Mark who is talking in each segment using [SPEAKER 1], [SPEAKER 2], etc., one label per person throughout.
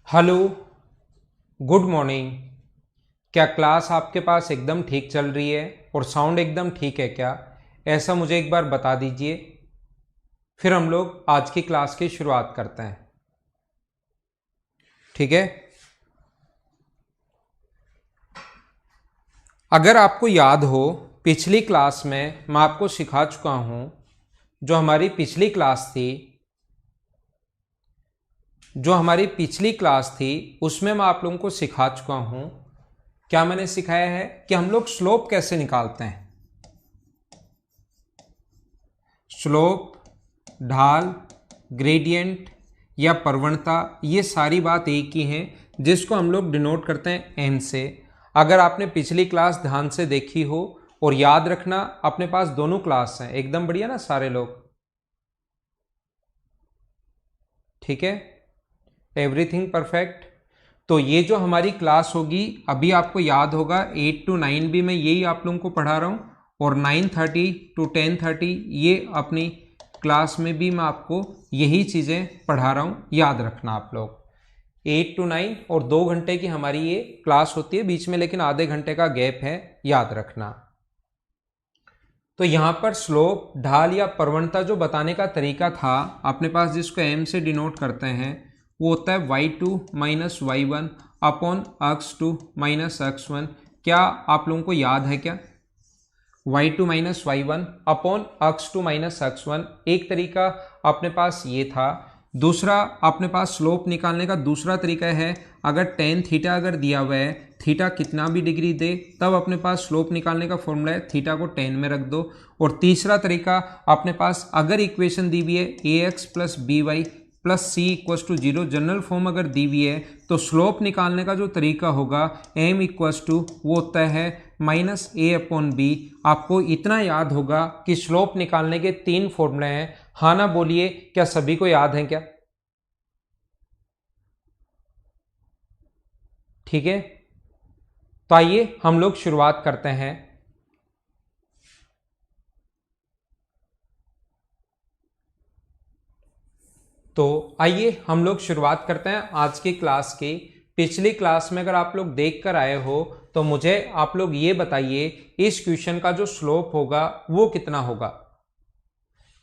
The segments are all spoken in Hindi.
[SPEAKER 1] Hello, good morning. क्या क्लास आपके पास एकदम ठीक चल रही है और साउंड एकदम ठीक है क्या? ऐसा मुझे एक बार बता दीजिए, फिर हम लोग आज की क्लास की शुरुआत करते हैं। ठीक है। अगर आपको याद हो, पिछली क्लास में मैं आपको सिखा चुका हूं, जो हमारी पिछली क्लास थी उसमें मैं आप लोगों को सिखा चुका हूं। क्या मैंने सिखाया है कि हम लोग स्लोप कैसे निकालते हैं। स्लोप, ढाल, ग्रेडियंट या प्रवणता, ये सारी बात एक ही है, जिसको हम लोग डिनोट करते हैं एम से। अगर आपने पिछली क्लास ध्यान से देखी हो, और याद रखना अपने पास दोनों क्लास हैं, एकदम बढ़िया ना सारे लोग? ठीक है, एवरीथिंग परफेक्ट। तो ये जो हमारी क्लास होगी, अभी आपको याद होगा 8 to 9 भी मैं यही आप लोगों को पढ़ा रहा हूँ, और 9:30 to 10:30 ये अपनी क्लास में भी मैं आपको यही चीज़ें पढ़ा रहा हूँ। याद रखना आप लोग 8 to 9, और 2 घंटे की हमारी ये क्लास होती है बीच में, लेकिन आधे घंटे का गैप है, याद रखना। तो यहाँ पर स्लोप, ढाल या प्रवणता जो बताने का तरीका था अपने पास, जिसको एम से डिनोट करते हैं, वो होता है y2 minus y1 upon x2 minus x1। क्या आप लोगों को याद है क्या? y2 minus y1 upon x2 minus x1 एक तरीका अपने पास ये था। दूसरा अपने पास स्लोप निकालने का दूसरा तरीका है, अगर टेन थीटा अगर दिया हुआ है, थीटा कितना भी डिग्री दे, तब अपने पास स्लोप निकालने का फॉर्मूला है थीटा को 10 में रख दो। और तीसरा तरीका अपने पास, अगर इक्वेशन दी हुई है A X plus B Y plus C equals to zero, general form अगर दी हुई है, तो स्लोप निकालने का जो तरीका होगा एम इक्वस टू वो होता है माइनस ए अपॉन बी। आपको इतना याद होगा कि स्लोप निकालने के 3 फॉर्मूले हैं। हाँ ना बोलिए, क्या सभी को याद है क्या? ठीक है, तो आइए हम लोग शुरुआत करते हैं। तो आइए हम लोग शुरुआत करते हैं आज की क्लास की। पिछली क्लास में अगर आप लोग देख कर आए हो, तो मुझे आप लोग ये बताइए, इस क्वेश्चन का जो स्लोप होगा वो कितना होगा।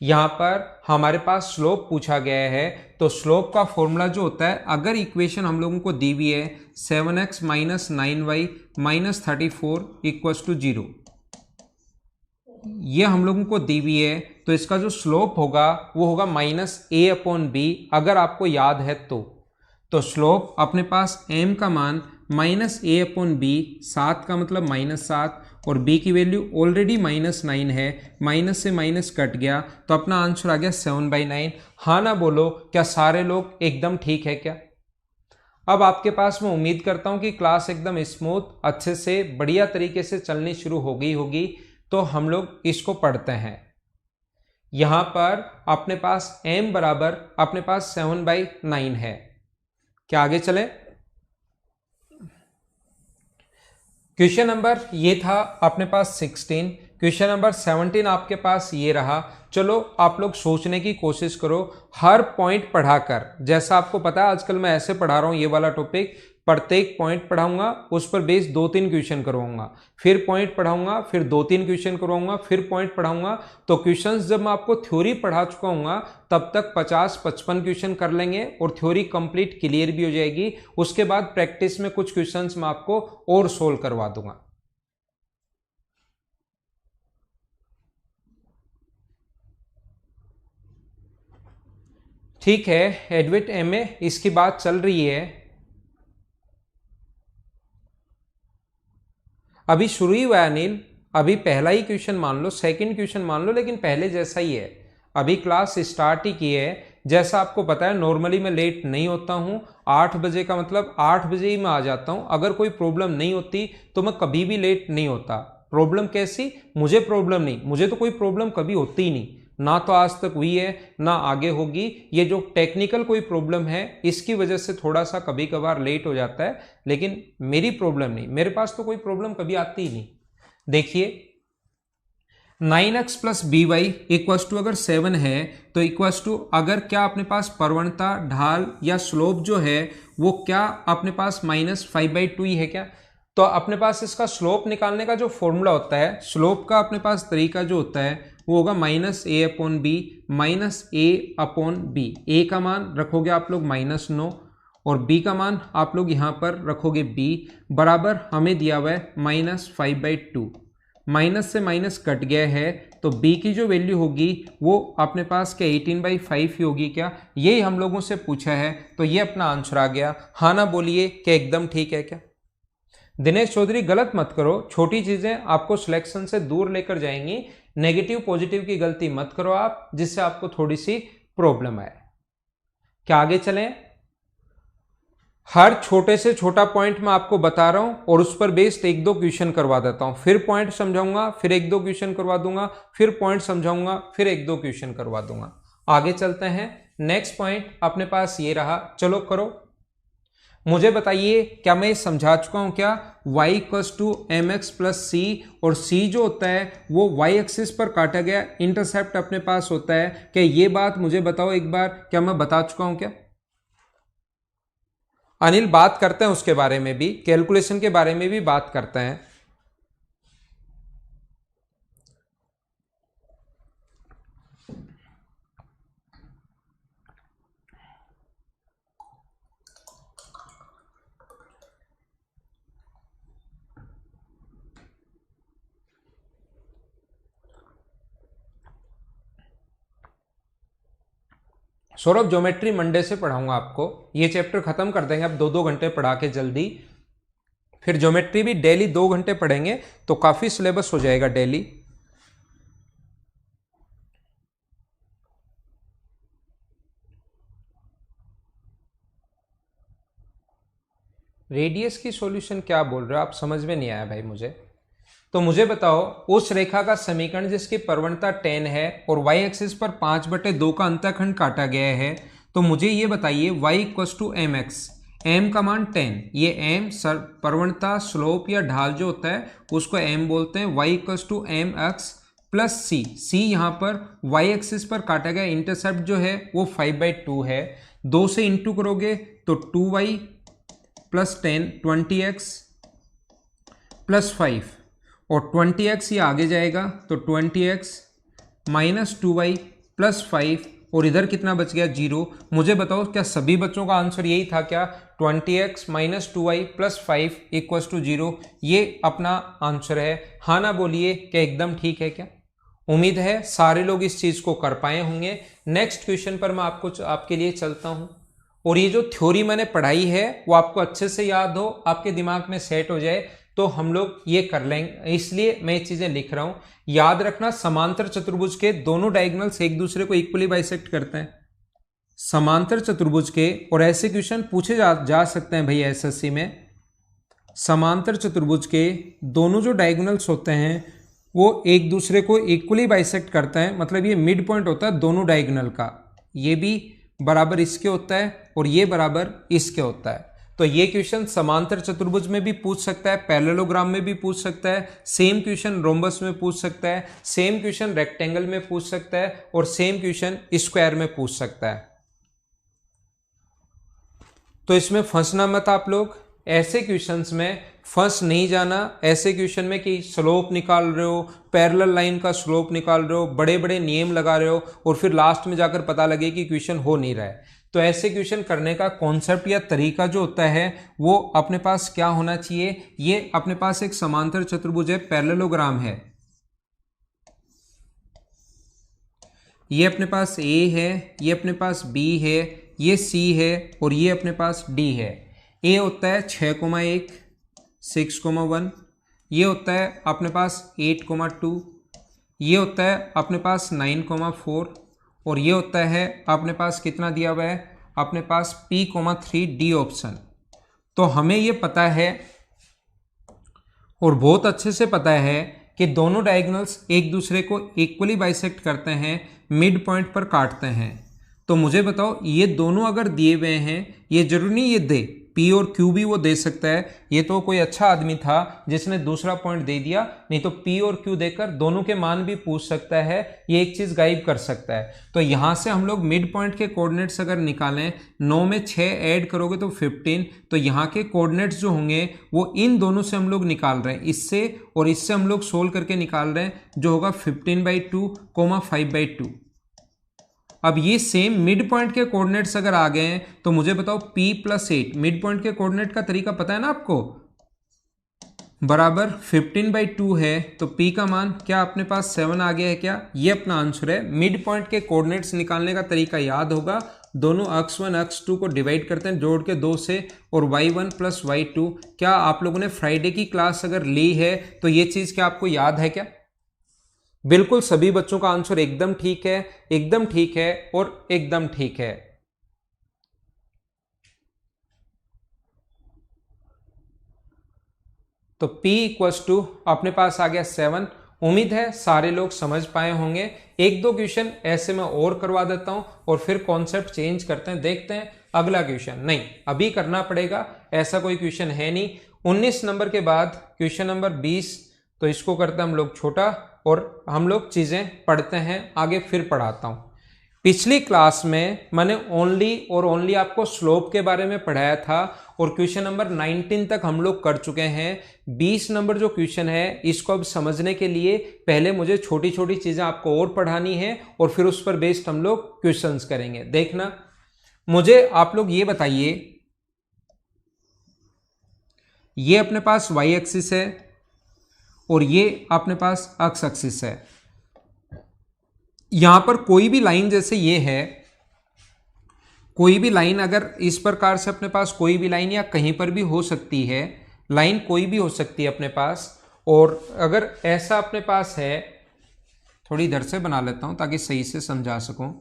[SPEAKER 1] यहां पर हमारे पास स्लोप पूछा गया है, तो स्लोप का फॉर्मूला जो होता है, अगर इक्वेशन हम लोगों को दी हुई है 7x minus 9y minus 34 equals to 0, ये हम लोगों को दी हुई है, तो इसका जो स्लोप होगा वो होगा माइनस ए अपॉन बी, अगर आपको याद है तो स्लोप अपने पास m का मान माइनस ए अपॉन बी, 7 का मतलब माइनस 7, और b की वैल्यू ऑलरेडी -9 है, माइनस से माइनस कट गया, तो अपना आंसर आ गया 7/9। हाँ ना बोलो, क्या सारे लोग एकदम ठीक है क्या? अब आपके पास मैं उम्मीद करता हूं कि क्लास एकदम स्मूथ, अच्छे से बढ़िया तरीके से चलनी शुरू हो गई होगी। तो हम लोग इसको पढ़ते हैं। यहां पर अपने पास m बराबर अपने पास 7/9 है। क्या आगे चले? क्वेश्चन नंबर ये था अपने पास 16। क्वेश्चन नंबर 17 आपके पास ये रहा। चलो आप लोग सोचने की कोशिश करो, हर पॉइंट पढ़ाकर। जैसा आपको पता है आजकल मैं ऐसे पढ़ा रहा हूं ये वाला टॉपिक, प्रत्येक पॉइंट पढ़ाऊंगा, उस पर बेस 2-3 क्वेश्चन करवाऊंगा, फिर पॉइंट पढ़ाऊंगा, फिर 2-3 क्वेश्चन करवाऊंगा, फिर पॉइंट पढ़ाऊंगा। तो क्वेश्चंस जब मैं आपको थ्योरी पढ़ा चुका हूँ, तब तक 50-55 क्वेश्चन कर लेंगे और थ्योरी कंप्लीट क्लियर भी हो जाएगी। उसके बाद प्रैक्टिस में कुछ क्वेश्चंस मैं आपको और सोल्व करवा दूंगा। ठीक है, एडविट एमए इसकी बात चल रही है, अभी शुरू ही हुआ है अनिल। अभी पहला ही क्वेश्चन मान लो, सेकंड क्वेश्चन मान लो, लेकिन पहले जैसा ही है। अभी क्लास स्टार्ट ही की है। जैसा आपको पता है नॉर्मली मैं लेट नहीं होता हूं, 8 बजे का मतलब 8 बजे ही मैं आ जाता हूं। अगर कोई प्रॉब्लम नहीं होती तो मैं कभी भी लेट नहीं होता। प्रॉब्लम कैसी? मुझे प्रॉब्लम नहीं, मुझे तो कोई प्रॉब्लम कभी होती ही नहीं, ना तो आज तक हुई है ना आगे होगी। ये जो टेक्निकल कोई प्रॉब्लम है, इसकी वजह से थोड़ा सा कभी कभार लेट हो जाता है, लेकिन मेरी प्रॉब्लम नहीं, मेरे पास तो कोई प्रॉब्लम कभी आती ही नहीं। देखिए 9x plus B y equals to अगर 7 है, तो इक्वस टू अगर क्या अपने पास प्रवणता, ढाल या स्लोप जो है वो क्या अपने पास -5/2 ही है क्या? तो अपने पास इसका स्लोप निकालने का जो फॉर्मूला होता है, स्लोप का अपने पास तरीका जो होता है वो होगा -a/b -a/b। a का मान रखोगे आप लोग -9 और b का मान आप लोग यहाँ पर रखोगे b बराबर हमें दिया हुआ है -5/2। माइनस से माइनस कट गया है तो b की जो वैल्यू होगी वो अपने पास क्या 18/5 ही होगी क्या? यही हम लोगों से पूछा है, तो ये अपना आंसर आ गया। हाँ ना बोलिए क्या एकदम ठीक है क्या? दिनेश चौधरी गलत मत करो, छोटी चीजें आपको सिलेक्शन से दूर लेकर जाएंगी। नेगेटिव पॉजिटिव की गलती मत करो आप, जिससे आपको थोड़ी सी प्रॉब्लम आए। क्या आगे चलें? हर छोटे से छोटा पॉइंट मैं आपको बता रहा हूं और उस पर बेस्ड 1-2 क्वेश्चन करवा देता हूं, फिर पॉइंट समझाऊंगा, फिर 1-2 क्वेश्चन करवा दूंगा, फिर पॉइंट समझाऊंगा, फिर 1-2 क्वेश्चन करवा दूंगा। आगे चलते हैं। नेक्स्ट पॉइंट अपने पास ये रहा, चलो करो। मुझे बताइए क्या मैं समझा चुका हूं क्या? y = mx + c और c जो होता है वो y एक्सिस पर काटा गया इंटरसेप्ट अपने पास होता है। क्या ये बात मुझे बताओ एक बार, क्या मैं बता चुका हूं क्या? अनिल बात करते हैं उसके बारे में भी, कैलकुलेशन के बारे में भी बात करते हैं। सौरभ ज्योमेट्री मंडे से पढ़ाऊंगा आपको, ये चैप्टर खत्म कर देंगे अब 2-2 घंटे पढ़ा के जल्दी। फिर ज्योमेट्री भी डेली 2 घंटे पढ़ेंगे तो काफी सिलेबस हो जाएगा डेली। रेडियस की सॉल्यूशन क्या बोल रहे हो आप? समझ में नहीं आया भाई मुझे। तो मुझे बताओ उस रेखा का समीकरण जिसकी परवणता 10 है और y एक्सिस पर 5/2 का अंतःखंड काटा गया है, तो मुझे ये बताइए y = mx, m का मान 10, ये m परवणता स्लोप या ढाल जो होता है उसको m बोलते हैं। y = mx + c, c यहाँ पर y एक्सिस पर काटा गया इंटरसेप्ट जो है वो 5/2 है। 2 से इंटू करोगे तो 2y + 10 20x + 5 और 20x ये आगे जाएगा तो 20x - 2y + 5 और इधर कितना बच गया 0। मुझे बताओ क्या सभी बच्चों का आंसर यही था क्या? 20x - 2y + 5 = 0, ये अपना आंसर है। हाँ ना बोलिए क्या एकदम ठीक है क्या? उम्मीद है सारे लोग इस चीज को कर पाए होंगे। नेक्स्ट क्वेश्चन पर मैं आपके लिए चलता हूं और ये जो थ्योरी मैंने पढ़ाई है वो आपको अच्छे से याद हो, आपके दिमाग में सेट हो जाए, तो हम लोग ये कर लेंगे, इसलिए मैं ये चीजें लिख रहा हूं। याद रखना समांतर चतुर्भुज के दोनों डायगोनल्स एक दूसरे को इक्वली बाइसेक्ट करते हैं। समांतर चतुर्भुज के, और ऐसे क्वेश्चन पूछे जा सकते हैं भाई एसएससी में। समांतर चतुर्भुज के दोनों जो डायगोनल्स होते हैं वो एक दूसरे को इक्वली बाइसेक्ट करते हैं, मतलब ये मिड पॉइंट होता है दोनों डायगोनल का, ये भी बराबर इसके होता है और ये बराबर इसके होता है। तो ये क्वेश्चन समांतर चतुर्भुज में भी पूछ सकता है, पैरेललोग्राम में भी पूछ सकता है, सेम क्वेश्चन रोम्बस में पूछ सकता है, सेम क्वेश्चन रेक्टेंगल में पूछ सकता है और सेम क्वेश्चन स्क्वायर में पूछ सकता है। तो इसमें फंसना मत आप लोग, ऐसे क्वेश्चंस में फंस नहीं जाना। ऐसे क्वेश्चन में कि स्लोप निकाल रहे हो, पैरेलल लाइन का स्लोप निकाल रहे हो, बड़े बड़े नियम लगा रहे हो और फिर लास्ट में जाकर पता लगे कि क्वेश्चन हो नहीं रहा है। तो ऐसे क्वेश्चन करने का कॉन्सेप्ट या तरीका जो होता है वो अपने पास क्या होना चाहिए? ये अपने पास एक समांतर चतुर्भुज है, पैरेललोग्राम है, ये अपने पास ए है, ये अपने पास बी है, ये सी है और ये अपने पास डी है। ए होता है 6,1 6,1, ये होता है अपने पास 8,2, ये होता है अपने पास 9,4 और ये होता है अपने पास कितना दिया हुआ है? अपने पास P,3 डी ऑप्शन। तो हमें ये पता है और बहुत अच्छे से पता है कि दोनों डायगोनल्स एक दूसरे को इक्वली बाइसेक्ट करते हैं, मिड पॉइंट पर काटते हैं। तो मुझे बताओ ये दोनों अगर दिए हुए हैं, ये जरूरी नहीं ये दे, P और Q भी वो दे सकता है। ये तो कोई अच्छा आदमी था जिसने दूसरा पॉइंट दे दिया, नहीं तो P और Q देकर दोनों के मान भी पूछ सकता है, ये एक चीज गायब कर सकता है। तो यहां से हम लोग मिड पॉइंट के कोऑर्डिनेट्स अगर निकालें, 9 में 6 ऐड करोगे तो 15, तो यहाँ के कोऑर्डिनेट्स जो होंगे वो इन दोनों से हम लोग निकाल रहे हैं, इससे और इससे हम लोग सोल्व करके निकाल रहे हैं, जो होगा 15/2, 5/2। अब ये सेम मिड पॉइंट के कोऑर्डिनेट्स अगर आ गए हैं तो मुझे बताओ P + 8, मिड पॉइंट के कोऑर्डिनेट का तरीका पता है ना आपको, बराबर 15/2 है, तो P का मान क्या अपने पास 7 आ गया है क्या? ये अपना आंसर है। मिड पॉइंट के कोऑर्डिनेट्स निकालने का तरीका याद होगा, दोनों x1 x2 को डिवाइड करते हैं जोड़ के 2 से, और y1 + y2। क्या आप लोगों ने फ्राइडे की क्लास अगर ली है तो ये चीज क्या आपको याद है क्या? बिल्कुल सभी बच्चों का आंसर एकदम ठीक है, एकदम ठीक है और एकदम ठीक है। तो P = अपने पास आ गया 7। उम्मीद है सारे लोग समझ पाए होंगे। एक दो क्वेश्चन ऐसे मैं और करवा देता हूं और फिर कॉन्सेप्ट चेंज करते हैं, देखते हैं अगला क्वेश्चन। नहीं, अभी करना पड़ेगा, ऐसा कोई क्वेश्चन है नहीं। 19 नंबर के बाद क्वेश्चन नंबर 20, तो इसको करते हैं हम लोग छोटा और हम लोग चीजें पढ़ते हैं आगे, फिर पढ़ाता हूं। पिछली क्लास में मैंने ओनली और ओनली आपको स्लोप के बारे में पढ़ाया था और क्वेश्चन नंबर 19 तक हम लोग कर चुके हैं। 20 नंबर जो क्वेश्चन है इसको अब समझने के लिए पहले मुझे छोटी छोटी चीजें आपको और पढ़ानी है और फिर उस पर बेस्ड हम लोग क्वेश्चंस करेंगे। देखना, मुझे आप लोग ये बताइए, ये अपने पास y एक्सिस है और ये अपने पास x एक्सिस है। यहां पर कोई भी लाइन, जैसे ये है, कोई भी लाइन अगर इस प्रकार से अपने पास कोई भी लाइन या कहीं पर भी हो सकती है, लाइन कोई भी हो सकती है अपने पास, और अगर ऐसा अपने पास है, थोड़ी इधर से बना लेता हूं ताकि सही से समझा सकूं।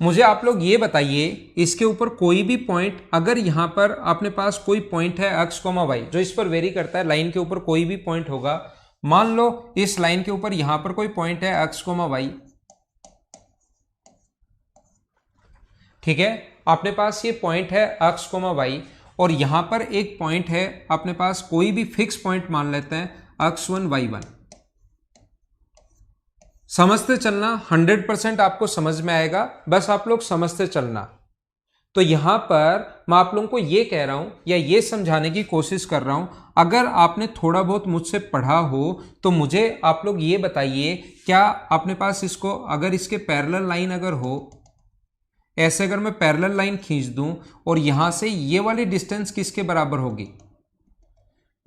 [SPEAKER 1] मुझे आप लोग ये बताइए, इसके ऊपर कोई भी पॉइंट, अगर यहां पर अपने पास कोई पॉइंट है x, y, जो इस पर वेरी करता है, लाइन के ऊपर कोई भी पॉइंट होगा, मान लो इस लाइन के ऊपर यहां पर कोई पॉइंट है x, y, ठीक है, अपने पास ये पॉइंट है x, y, और यहां पर एक पॉइंट है अपने पास, कोई भी फिक्स पॉइंट मान लेते हैं x1, y1। समझते चलना, 100% आपको समझ में आएगा, बस आप लोग समझते चलना। तो यहां पर मैं आप लोगों को ये कह रहा हूं या ये समझाने की कोशिश कर रहा हूं, अगर आपने थोड़ा बहुत मुझसे पढ़ा हो तो मुझे आप लोग ये बताइए, क्या अपने पास इसको, अगर इसके पैरेलल लाइन अगर हो, ऐसे अगर मैं पैरेलल लाइन खींच दूं और यहां से ये वाली डिस्टेंस किसके बराबर होगी?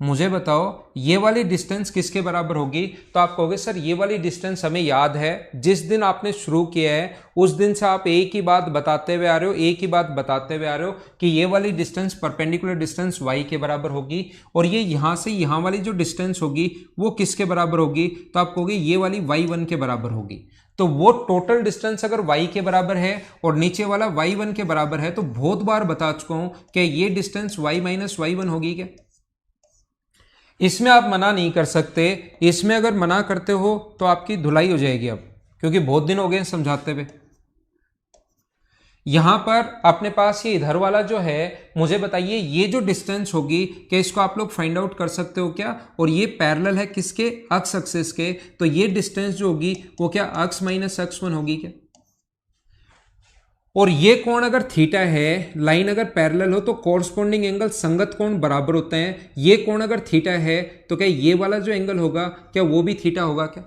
[SPEAKER 1] मुझे बताओ ये वाली डिस्टेंस किसके बराबर होगी? तो आप कहोगे सर ये वाली डिस्टेंस हमें याद है, जिस दिन आपने शुरू किया है उस दिन से आप एक ही बात बताते हुए आ रहे हो, एक ही बात बताते हुए आ रहे हो कि ये वाली डिस्टेंस परपेंडिकुलर डिस्टेंस y के बराबर होगी, और ये यहां से यहां वाली जो डिस्टेंस होगी वो किसके बराबर होगी? तो आप कहोगे ये वाली y1 के बराबर होगी। तो वो टोटल डिस्टेंस अगर y के बराबर है और नीचे वाला y1 के बराबर है, तो बहुत बार बता चुका हूं कि ये डिस्टेंस y - y1 होगी क्या? इसमें आप मना नहीं कर सकते, इसमें अगर मना करते हो तो आपकी धुलाई हो जाएगी अब, क्योंकि बहुत दिन हो गए समझाते हुए। यहां पर अपने पास ये इधर वाला जो है, मुझे बताइए ये जो डिस्टेंस होगी, क्या इसको आप लोग फाइंड आउट कर सकते हो क्या? और ये पैरेलल है किसके? x एक्सिस के, तो ये डिस्टेंस जो होगी वो क्या x - x1 होगी क्या? और ये कोण अगर थीटा है, लाइन अगर पैरेलल हो तो कॉरस्पॉन्डिंग एंगल संगत कोण बराबर होते हैं। ये कोण अगर थीटा है तो क्या ये वाला जो एंगल होगा क्या वो भी थीटा होगा क्या?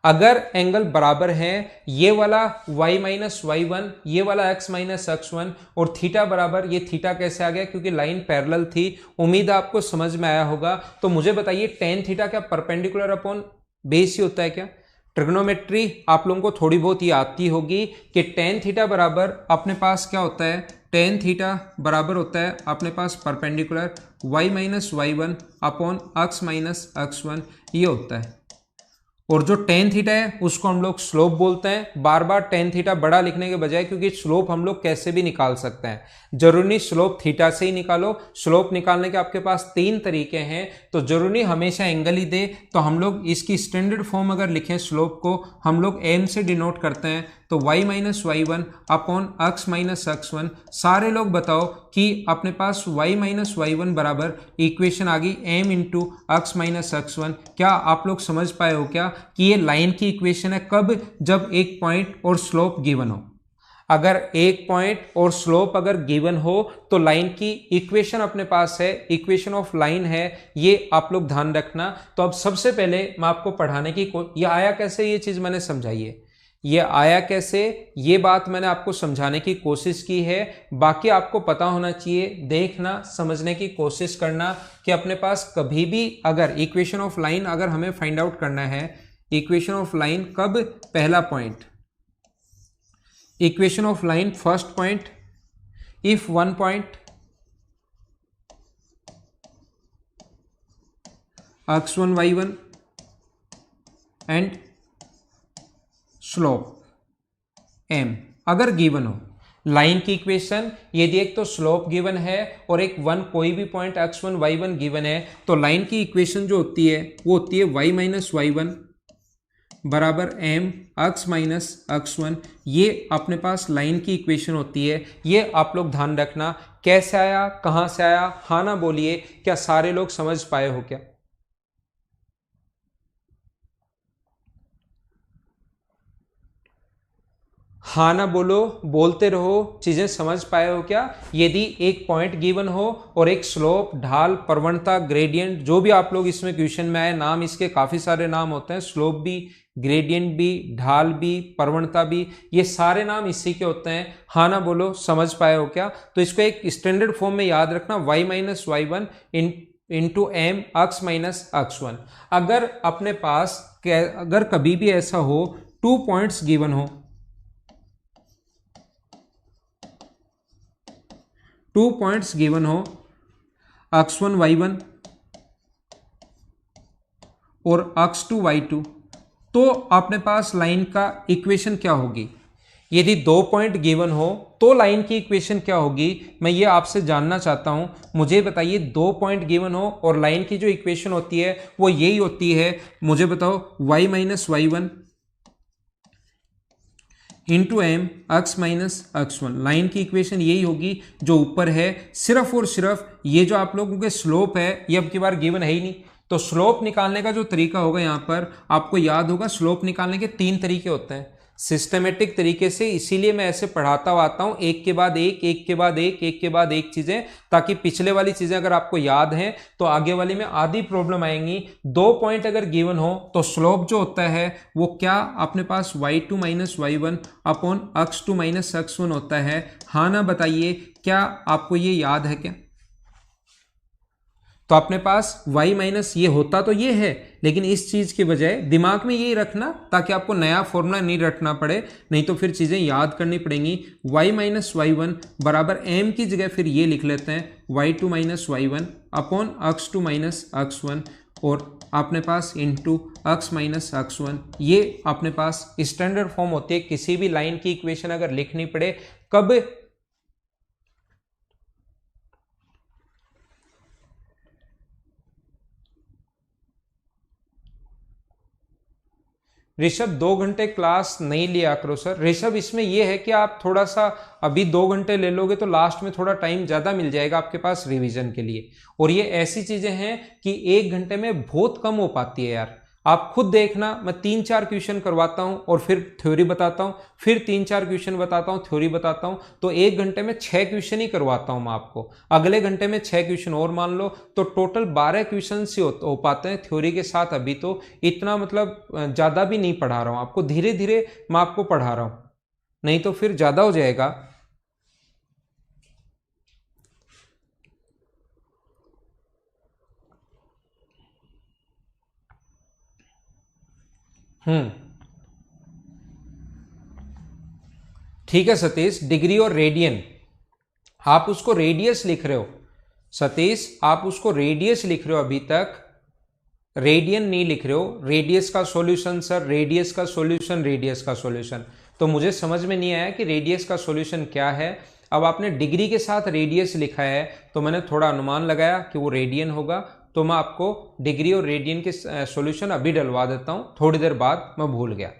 [SPEAKER 1] अगर एंगल बराबर है, ये वाला y - y1, ये वाला x - x1, और थीटा बराबर, ये थीटा कैसे आ गया? क्योंकि लाइन पैरेलल थी। उम्मीद आपको समझ में आया होगा। तो मुझे बताइए tan थीटा क्या परपेंडिकुलर अपॉन बेस ही होता है क्या? ट्रिग्नोमेट्री आप लोगों को थोड़ी बहुत ही आती होगी कि tan थीटा बराबर अपने पास क्या होता है? tan थीटा बराबर होता है अपने पास perpendicular y - y1 upon x - x1, ये होता है। और जो टेन थीटा है उसको हम लोग स्लोप बोलते हैं। बार बार टेन थीटा बड़ा लिखने के बजाय, क्योंकि स्लोप हम लोग कैसे भी निकाल सकते हैं, जरूरी नहीं स्लोप थीटा से ही निकालो। स्लोप निकालने के आपके पास 3 तरीके हैं, तो जरूरी हमेशा एंगल ही दे। तो हम लोग इसकी स्टैंडर्ड फॉर्म अगर लिखें स्लोप को, हम लोग एम से डिनोट करते हैं, तो y minus Y one upon x minus x one. सारे लोग बताओ कि अपने पास y माइनस वाई वन बराबर इक्वेशन आ गई m into x minus x one. क्या आप लोग समझ पाए हो क्या कि ये लाइन की इक्वेशन है? कब? जब एक पॉइंट और स्लोप गिवन हो। अगर एक पॉइंट और स्लोप अगर गिवन हो तो लाइन की इक्वेशन अपने पास है, इक्वेशन ऑफ लाइन है, ये आप लोग ध्यान रखना। तो अब सबसे पहले मैं आपको पढ़ाने की ये आया कैसे, ये चीज मैंने समझाई है, ये आया कैसे, ये बात मैंने आपको समझाने की कोशिश की है। बाकी आपको पता होना चाहिए, देखना समझने की कोशिश करना कि अपने पास कभी भी अगर इक्वेशन ऑफ लाइन अगर हमें फाइंड आउट करना है, इक्वेशन ऑफ लाइन कब? पहला point, equation of line first point, if one point x1 y1 and slope m अगर गिवन हो। लाइन की इक्वेशन यदि एक तो स्लोप गिवन है और एक वन कोई भी पॉइंट x1 y1 गिवन है, तो लाइन की इक्वेशन जो होती है वो होती है y माइनस वाई वन बराबर m x minus x one. ये अपने पास लाइन की इक्वेशन होती है। ये आप लोग ध्यान रखना। कैसे आया, कहां से आया, हाँ ना बोलिए। क्या सारे लोग समझ पाए हो क्या? हाँ ना बोलो, बोलते रहो। चीजें समझ पाए हो क्या? यदि एक पॉइंट गिवन हो और एक स्लोप, ढाल, प्रवणता, ग्रेडियंट, जो भी आप लोग इसमें क्वेश्चन में आए, नाम इसके काफी सारे नाम होते हैं, स्लोप भी, ग्रेडियंट भी, ढाल भी, प्रवणता भी, ये सारे नाम इसी के होते हैं। हाँ ना बोलो, समझ पाए हो क्या? तो इसको एक स्टैंडर्ड फॉर्म में याद रखना, y minus Y one into m x minus x one. अगर अपने पास अगर कभी भी ऐसा हो 2 पॉइंट्स गिवन हो, 2 पॉइंट्स गिवन हो x1 y1 और x2 y2, तो अपने पास लाइन का इक्वेशन क्या होगी? यदि 2 पॉइंट गिवन हो तो लाइन की इक्वेशन क्या होगी, मैं ये आपसे जानना चाहता हूं। मुझे बताइए, 2 पॉइंट गिवन हो और लाइन की जो इक्वेशन होती है वो यही होती है। मुझे बताओ, y minus Y one into m x minus x one. Line की इक्वेशन यही होगी जो ऊपर है। सिर्फ और सिर्फ ये जो आप लोगों के स्लोप है ये अब की बार गिवन है ही नहीं, तो स्लोप निकालने का जो तरीका होगा, यहां पर आपको याद होगा स्लोप निकालने के 3 तरीके होते हैं सिस्टमेटिक तरीके से। इसीलिए मैं ऐसे पढ़ाता हुआ आता हूं, एक के बाद एक, एक के बाद एक, एक के बाद एक चीजें, ताकि पिछले वाली चीजें अगर आपको याद हैं तो आगे वाली में आधी प्रॉब्लम आएंगी। 2 पॉइंट अगर गिवन हो तो स्लोप जो होता है वो क्या अपने पास y2 minus Y one upon x2 minus x one होता है। हाँ ना बताइए, क्या आपको ये याद है क्या? तो अपने पास y माइनस ये होता तो ये है, लेकिन इस चीज के बजाय दिमाग में यही रखना ताकि आपको नया फॉर्मूला नहीं रटना पड़े, नहीं तो फिर चीजें याद करनी पड़ेंगी। y माइनस वाई वन बराबर m की जगह फिर ये लिख लेते हैं y2 minus Y one upon x2 minus x one, और अपने पास into x minus x one. ये अपने पास स्टैंडर्ड फॉर्म होती है किसी भी लाइन की इक्वेशन अगर लिखनी पड़े। कब? ऋषभ 2 घंटे क्लास नहीं लिया करो सर। ऋषभ इसमें यह है कि आप थोड़ा सा अभी 2 घंटे ले लोगे तो लास्ट में थोड़ा टाइम ज्यादा मिल जाएगा आपके पास रिवीजन के लिए, और ये ऐसी चीजें हैं कि 1 घंटे में बहुत कम हो पाती है यार। आप खुद देखना, मैं 3-4 क्वेश्चन करवाता हूं और फिर थ्योरी बताता हूं, फिर 3-4 क्वेश्चन बताता हूं, थ्योरी बताता हूं, तो 1 घंटे में 6 क्वेश्चन ही करवाता हूं मैं आपको। अगले घंटे में 6 क्वेश्चन और मान लो, तो टोटल 12 क्वेश्चन ही हो पाते हैं थ्योरी के साथ। अभी तो इतना मतलब ज्यादा भी नहीं पढ़ा रहा हूं आपको, धीरे धीरे मैं आपको पढ़ा रहा हूं, नहीं तो फिर ज्यादा हो जाएगा। ठीक है सतीश, डिग्री और रेडियन आप उसको रेडियस लिख रहे हो। सतीश आप उसको रेडियस लिख रहे हो अभी तक, रेडियन नहीं लिख रहे हो, रेडियस का सॉल्यूशन सर, रेडियस का सॉल्यूशन, रेडियस का सॉल्यूशन। तो मुझे समझ में नहीं आया कि रेडियस का सॉल्यूशन क्या है। अब आपने डिग्री के साथ रेडियस लिखा है तो मैंने थोड़ा अनुमान लगाया कि वो रेडियन होगा, तो मैं आपको डिग्री और रेडियन के सॉल्यूशन अभी डलवा देता हूं, थोड़ी देर बाद मैं भूल गया।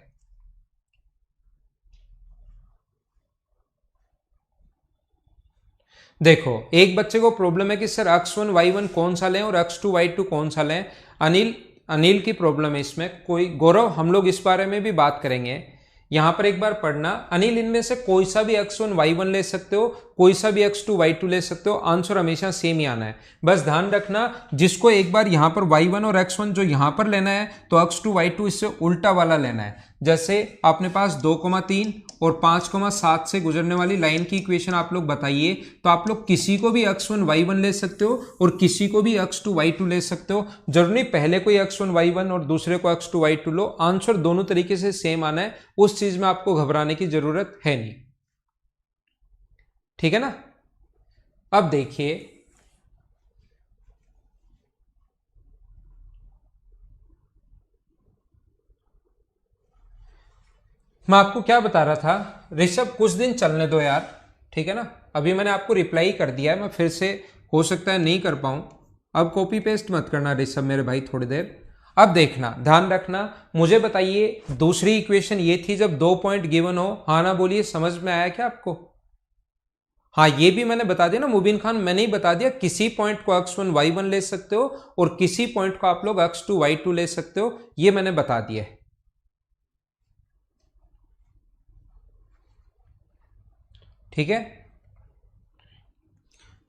[SPEAKER 1] देखो एक बच्चे को प्रॉब्लम है कि सर x1 y1 कौन सा लें और x2 y2 कौन सा लें। अनिल अनिल की प्रॉब्लम है इसमें। कोई गौरव, हम लोग इस बारे में भी बात करेंगे, यहां पर एक बार पढ़ना। अनिल, इनमें से कोई सा भी x1 y1 ले सकते हो, कोई सा भी x2 y2 ले सकते हो, आंसर हमेशा सेम ही आना है। बस ध्यान रखना, जिसको एक बार यहां पर y1 और x1 जो यहां पर लेना है तो x2 y2 इससे उल्टा वाला लेना है। जैसे आपने पास 2,3 और 5,7 से गुजरने वाली लाइन की इक्वेशन आप लोग बताइए, तो आप लोग किसी को भी x1 y1 ले सकते हो और किसी को भी x2 y2 ले सकते हो। जरूरी नहीं पहले कोई x1 y1 और दूसरे को x2 y2 लो, आंसर दोनों तरीके से सेम आना है, उस चीज में आपको घबराने की जरूरत है नहीं। ठीक है ना। अब देखिए, मैं आपको क्या बता रहा था, ऋषभ कुछ दिन चलने दो यार, ठीक है ना। अभी मैंने आपको रिप्लाई कर दिया है, मैं फिर से हो सकता है नहीं कर पाऊं। अब कॉपी पेस्ट मत करना ऋषभ मेरे भाई थोड़ी देर। अब देखना, ध्यान रखना, मुझे बताइए दूसरी इक्वेशन ये थी जब 2 पॉइंट गिवन हो। हाँ ना बोलिए, समझ में आया क्या आपको? हाँ, ये भी मैंने बता दिया ना मुबीन खान, मैंने ही बता दिया, किसी पॉइंट को x1 y1 ले सकते हो और किसी पॉइंट को आप लोग x2 y2 ले सकते हो, ये मैंने बता दिया है। ठीक है,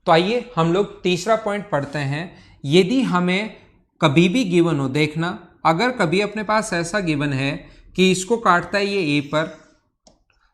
[SPEAKER 1] तो आइए हम लोग तीसरा पॉइंट पढ़ते हैं। यदि हमें कभी भी गिवन हो, देखना अगर कभी अपने पास ऐसा गिवन है कि इसको काटता है ये a पर,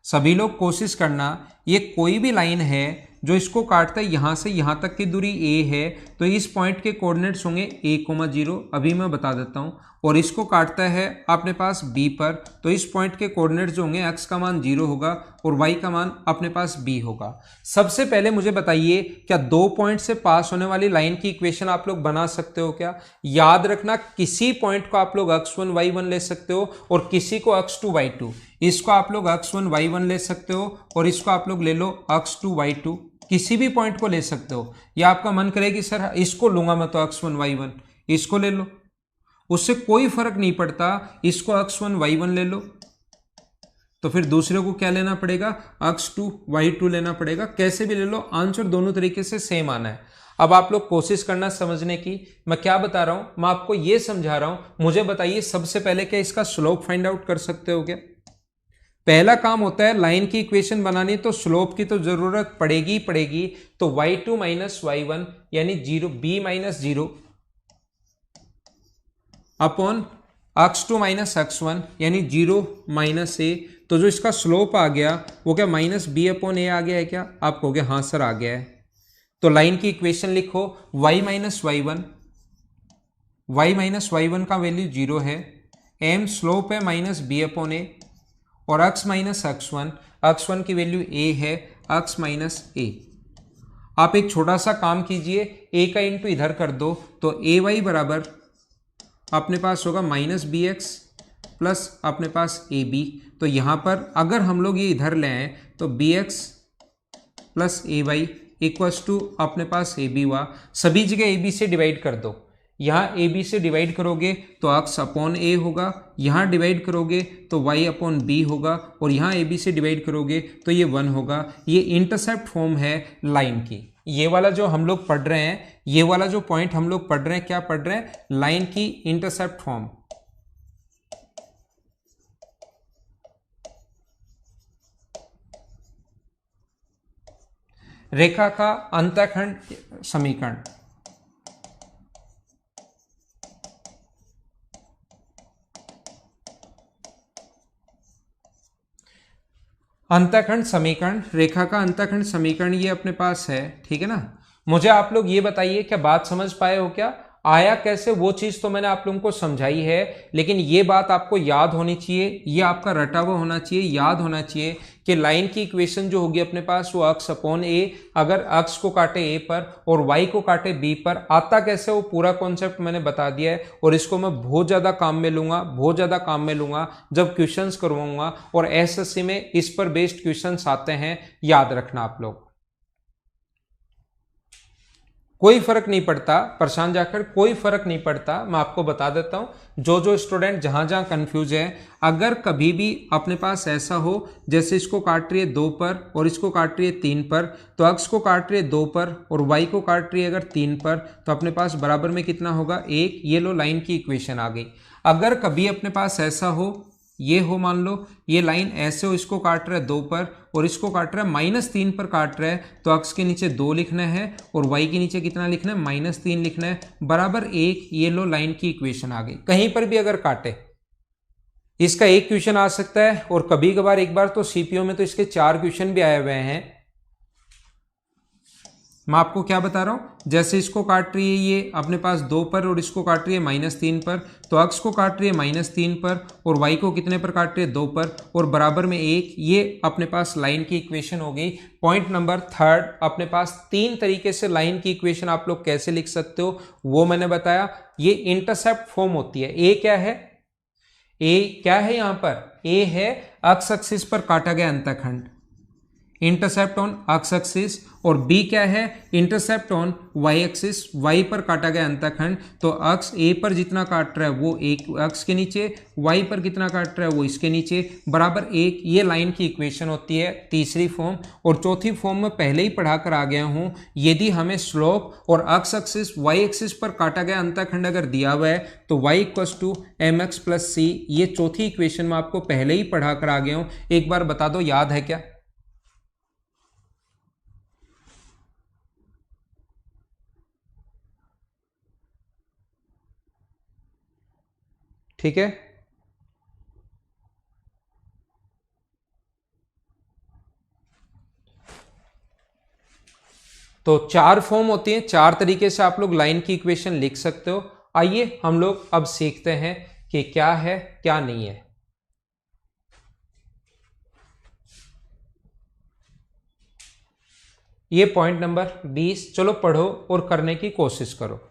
[SPEAKER 1] सभी लोग कोशिश करना, ये कोई भी लाइन है जो इसको काटता है यहां से यहां तक की दूरी a है, तो इस पॉइंट के कोऑर्डिनेट्स होंगे a,0, अभी मैं बता देता हूं। और इसको काटता है अपने पास b पर, तो इस पॉइंट के कोऑर्डिनेट्स जो होंगे x का मान 0 होगा और y का मान अपने पास b होगा। सबसे पहले मुझे बताइए, क्या 2 पॉइंट से पास होने वाली लाइन की इक्वेशन आप लोग बना सकते हो क्या? याद रखना, किसी पॉइंट को आप लोग x1 y1 ले सकते हो और किसी को x2 y2। इसको आप लोग x1 y1 ले सकते हो और इसको आप लोग ले लो x2 y2, किसी भी पॉइंट को ले सकते हो। या आपका मन करे कि सर इसको लूंगा मैं तो x1 y1, इसको ले लो, उससे कोई फर्क नहीं पड़ता, इसको x1 y1 ले लो, तो फिर दूसरे को क्या लेना पड़ेगा, x2 y2 लेना पड़ेगा। कैसे भी ले लो, आंसर दोनों तरीके से सेम आना है। अब आप लोग कोशिश करना समझने की, मैं क्या बता रहा हूं, मैं आपको यह समझा रहा हूं। मुझे बताइए सबसे पहले, क्या इसका स्लोप फाइंड आउट कर सकते हो क्या? पहला काम होता है लाइन की इक्वेशन बनानी, तो स्लोप की तो जरूरत पड़ेगी ही पड़ेगी। तो y2 माइनस y1 यानी 0, b minus 0 upon x2 minus x1 यानी 0 माइनस a। तो जो इसका स्लोप आ गया वो क्या माइनस b अपॉन a आ गया है क्या? आप कहोगे हाँ सर आ गया है। तो लाइन की इक्वेशन लिखो, y माइनस y1 का वैल्यू 0 है, m स्लोप है माइनस b अपॉन a, और x माइनस x1 की वैल्यू a है, x माइनस a। आप एक छोटा सा काम कीजिए, a का इंटू इधर कर दो, तो ay बराबर अपने पास होगा माइनस बी एक्स प्लस अपने पास ए बी। तो यहाँ पर अगर हम लोग ये इधर ले आए तो b x plus a y equals to अपने पास ए बी हुआ। सभी जगह ए बी से डिवाइड कर दो, यहाँ ए बी से डिवाइड करोगे तो x अपॉन ए होगा, यहाँ डिवाइड करोगे तो y अपॉन बी होगा, और यहाँ ए बी से डिवाइड करोगे तो ये 1 होगा। ये इंटरसेप्ट फॉर्म है लाइन की। ये वाला जो हम लोग पढ़ रहे हैं, ये वाला जो पॉइंट हम लोग पढ़ रहे हैं, क्या पढ़ रहे हैं? लाइन की इंटरसेप्ट फॉर्म। रेखा का अंतःखंड समीकरण। अंतःखंड समीकरण, रेखा का अंतःखंड समीकरण ये अपने पास है, ठीक है ना। मुझे आप लोग ये बताइए, क्या बात समझ पाए हो? क्या आया कैसे, वो चीज तो मैंने आप लोगों को समझाई है, लेकिन ये बात आपको याद होनी चाहिए, ये आपका रटा हुआ होना चाहिए, याद होना चाहिए कि लाइन की इक्वेशन जो होगी अपने पास वो अक्स अपॉन ए, अगर अक्स को काटे ए पर और वाई को काटे बी पर, आता कैसे वो पूरा कॉन्सेप्ट मैंने बता दिया है। और इसको मैं बहुत ज़्यादा काम में लूंगा जब क्वेश्चंस करवाऊंगा, और एसएससी में इस पर बेस्ड क्वेश्चंस आते हैं, याद रखना आप लोग। कोई फर्क नहीं पड़ता, परेशान जाकर कोई फर्क नहीं पड़ता, मैं आपको बता देता हूं। जो स्टूडेंट जहां जहां कंफ्यूज है, अगर कभी भी अपने पास ऐसा हो जैसे इसको काट रही है 2 पर और इसको काट रही है 3 पर, तो अक्स को काट रही है 2 पर और वाई को काट रही है अगर 3 पर, तो अपने पास बराबर में कितना होगा 1। ये लो लाइन की इक्वेशन आ गई। अगर कभी अपने पास ऐसा हो, ये हो मान लो ये लाइन ऐसे हो, इसको काट रहा है 2 पर और इसको काट रहा है -3 पर काट रहा है, तो अक्स के नीचे 2 लिखना है और वाई के नीचे कितना लिखना है -3 लिखना है, बराबर 1। ये लो लाइन की इक्वेशन आ गई। कहीं पर भी अगर काटे इसका एक क्वेश्चन आ सकता है, और कभी कभार एक बार तो सीपीओ में तो इसके 4 क्वेश्चन भी आए हुए हैं। मैं आपको क्या बता रहा हूं, जैसे इसको काट रही है ये अपने पास 2 पर और इसको काट रही है -3 पर, तो अक्स को काट रही है -3 पर और वाई को कितने पर काट रही है 2 पर और बराबर में 1। ये अपने पास लाइन की इक्वेशन हो गई। पॉइंट नंबर 3, अपने पास 3 तरीके से लाइन की इक्वेशन आप लोग कैसे लिख सकते हो वो मैंने बताया। ये इंटरसेप्ट फॉर्म होती है। ए क्या है, ए क्या है यहां पर, ए है अक्स एक्सिस पर काटा गया अंतःखंड, इंटरसेप्ट ऑन अक्स एक्सिस, और बी क्या है, intercept on y axis, y पर काटा गया अंतःखंड। तो अक्स ए पर जितना काट रहा है वो एक अक्स के नीचे, वाई पर कितना काट रहा है वो इसके नीचे, बराबर 1। ये लाइन की इक्वेशन होती है तीसरी फॉर्म। और चौथी फॉर्म में पहले ही पढ़ा कर आ गया हूं, यदि हमें स्लोप और अक्स एक्सिस वाई एक्सिस पर काटा गया अंतःखंड अगर दिया हुआ है तो Y equals to mx plus C. ये चौथी इक्वेशन में आपको पहले ही पढ़ा कर आ गया हूं, एक बार बता दो याद है क्या। ठीक है, तो 4 फॉर्म होती हैं, 4 तरीके से आप लोग लाइन की इक्वेशन लिख सकते हो। आइए हम लोग अब सीखते हैं कि क्या है क्या नहीं है। ये पॉइंट नंबर 20, चलो पढ़ो और करने की कोशिश करो।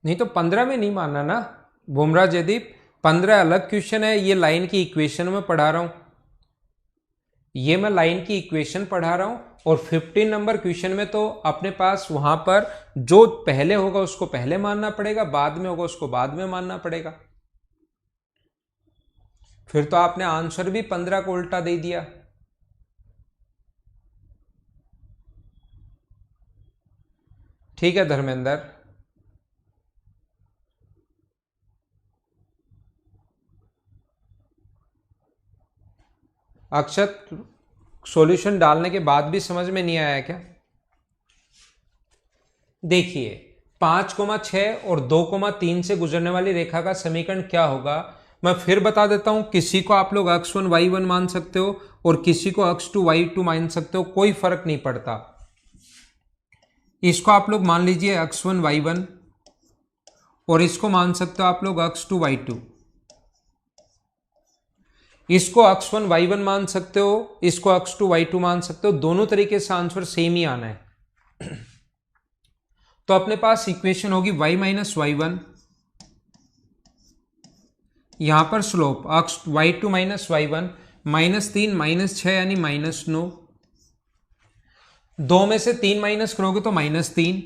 [SPEAKER 1] नहीं तो 15 में नहीं मानना ना बुमराह जयदीप, 15 अलग क्वेश्चन है। ये लाइन की इक्वेशन में पढ़ा रहा हूं, ये मैं लाइन की इक्वेशन पढ़ा रहा हूं। और 15 नंबर क्वेश्चन में तो अपने पास वहां पर जो पहले होगा उसको पहले मानना पड़ेगा, बाद में होगा उसको बाद में मानना पड़ेगा। फिर तो आपने आंसर भी 15 को उल्टा दे दिया। ठीक है धर्मेंद्र, अक्षत सॉल्यूशन डालने के बाद भी समझ में नहीं आया क्या। देखिए 5,6 और 2,3 से गुजरने वाली रेखा का समीकरण क्या होगा, मैं फिर बता देता हूं। किसी को आप लोग x1 y1 मान सकते हो और किसी को x2 y2 मान सकते हो, कोई फर्क नहीं पड़ता। इसको आप लोग मान लीजिए x1 y1 और इसको मान सकते हो आप लोग x2 y2। इसको x1 y1 मान सकते हो, इसको x2 y2 मान सकते हो, दोनों तरीके से आंसर सेम ही आना है। तो अपने पास इक्वेशन होगी y माइनस y1, यहां पर स्लोप y2 माइनस y1, -3 -6 यानी -9, 2 में से 3 माइनस करोगे तो -3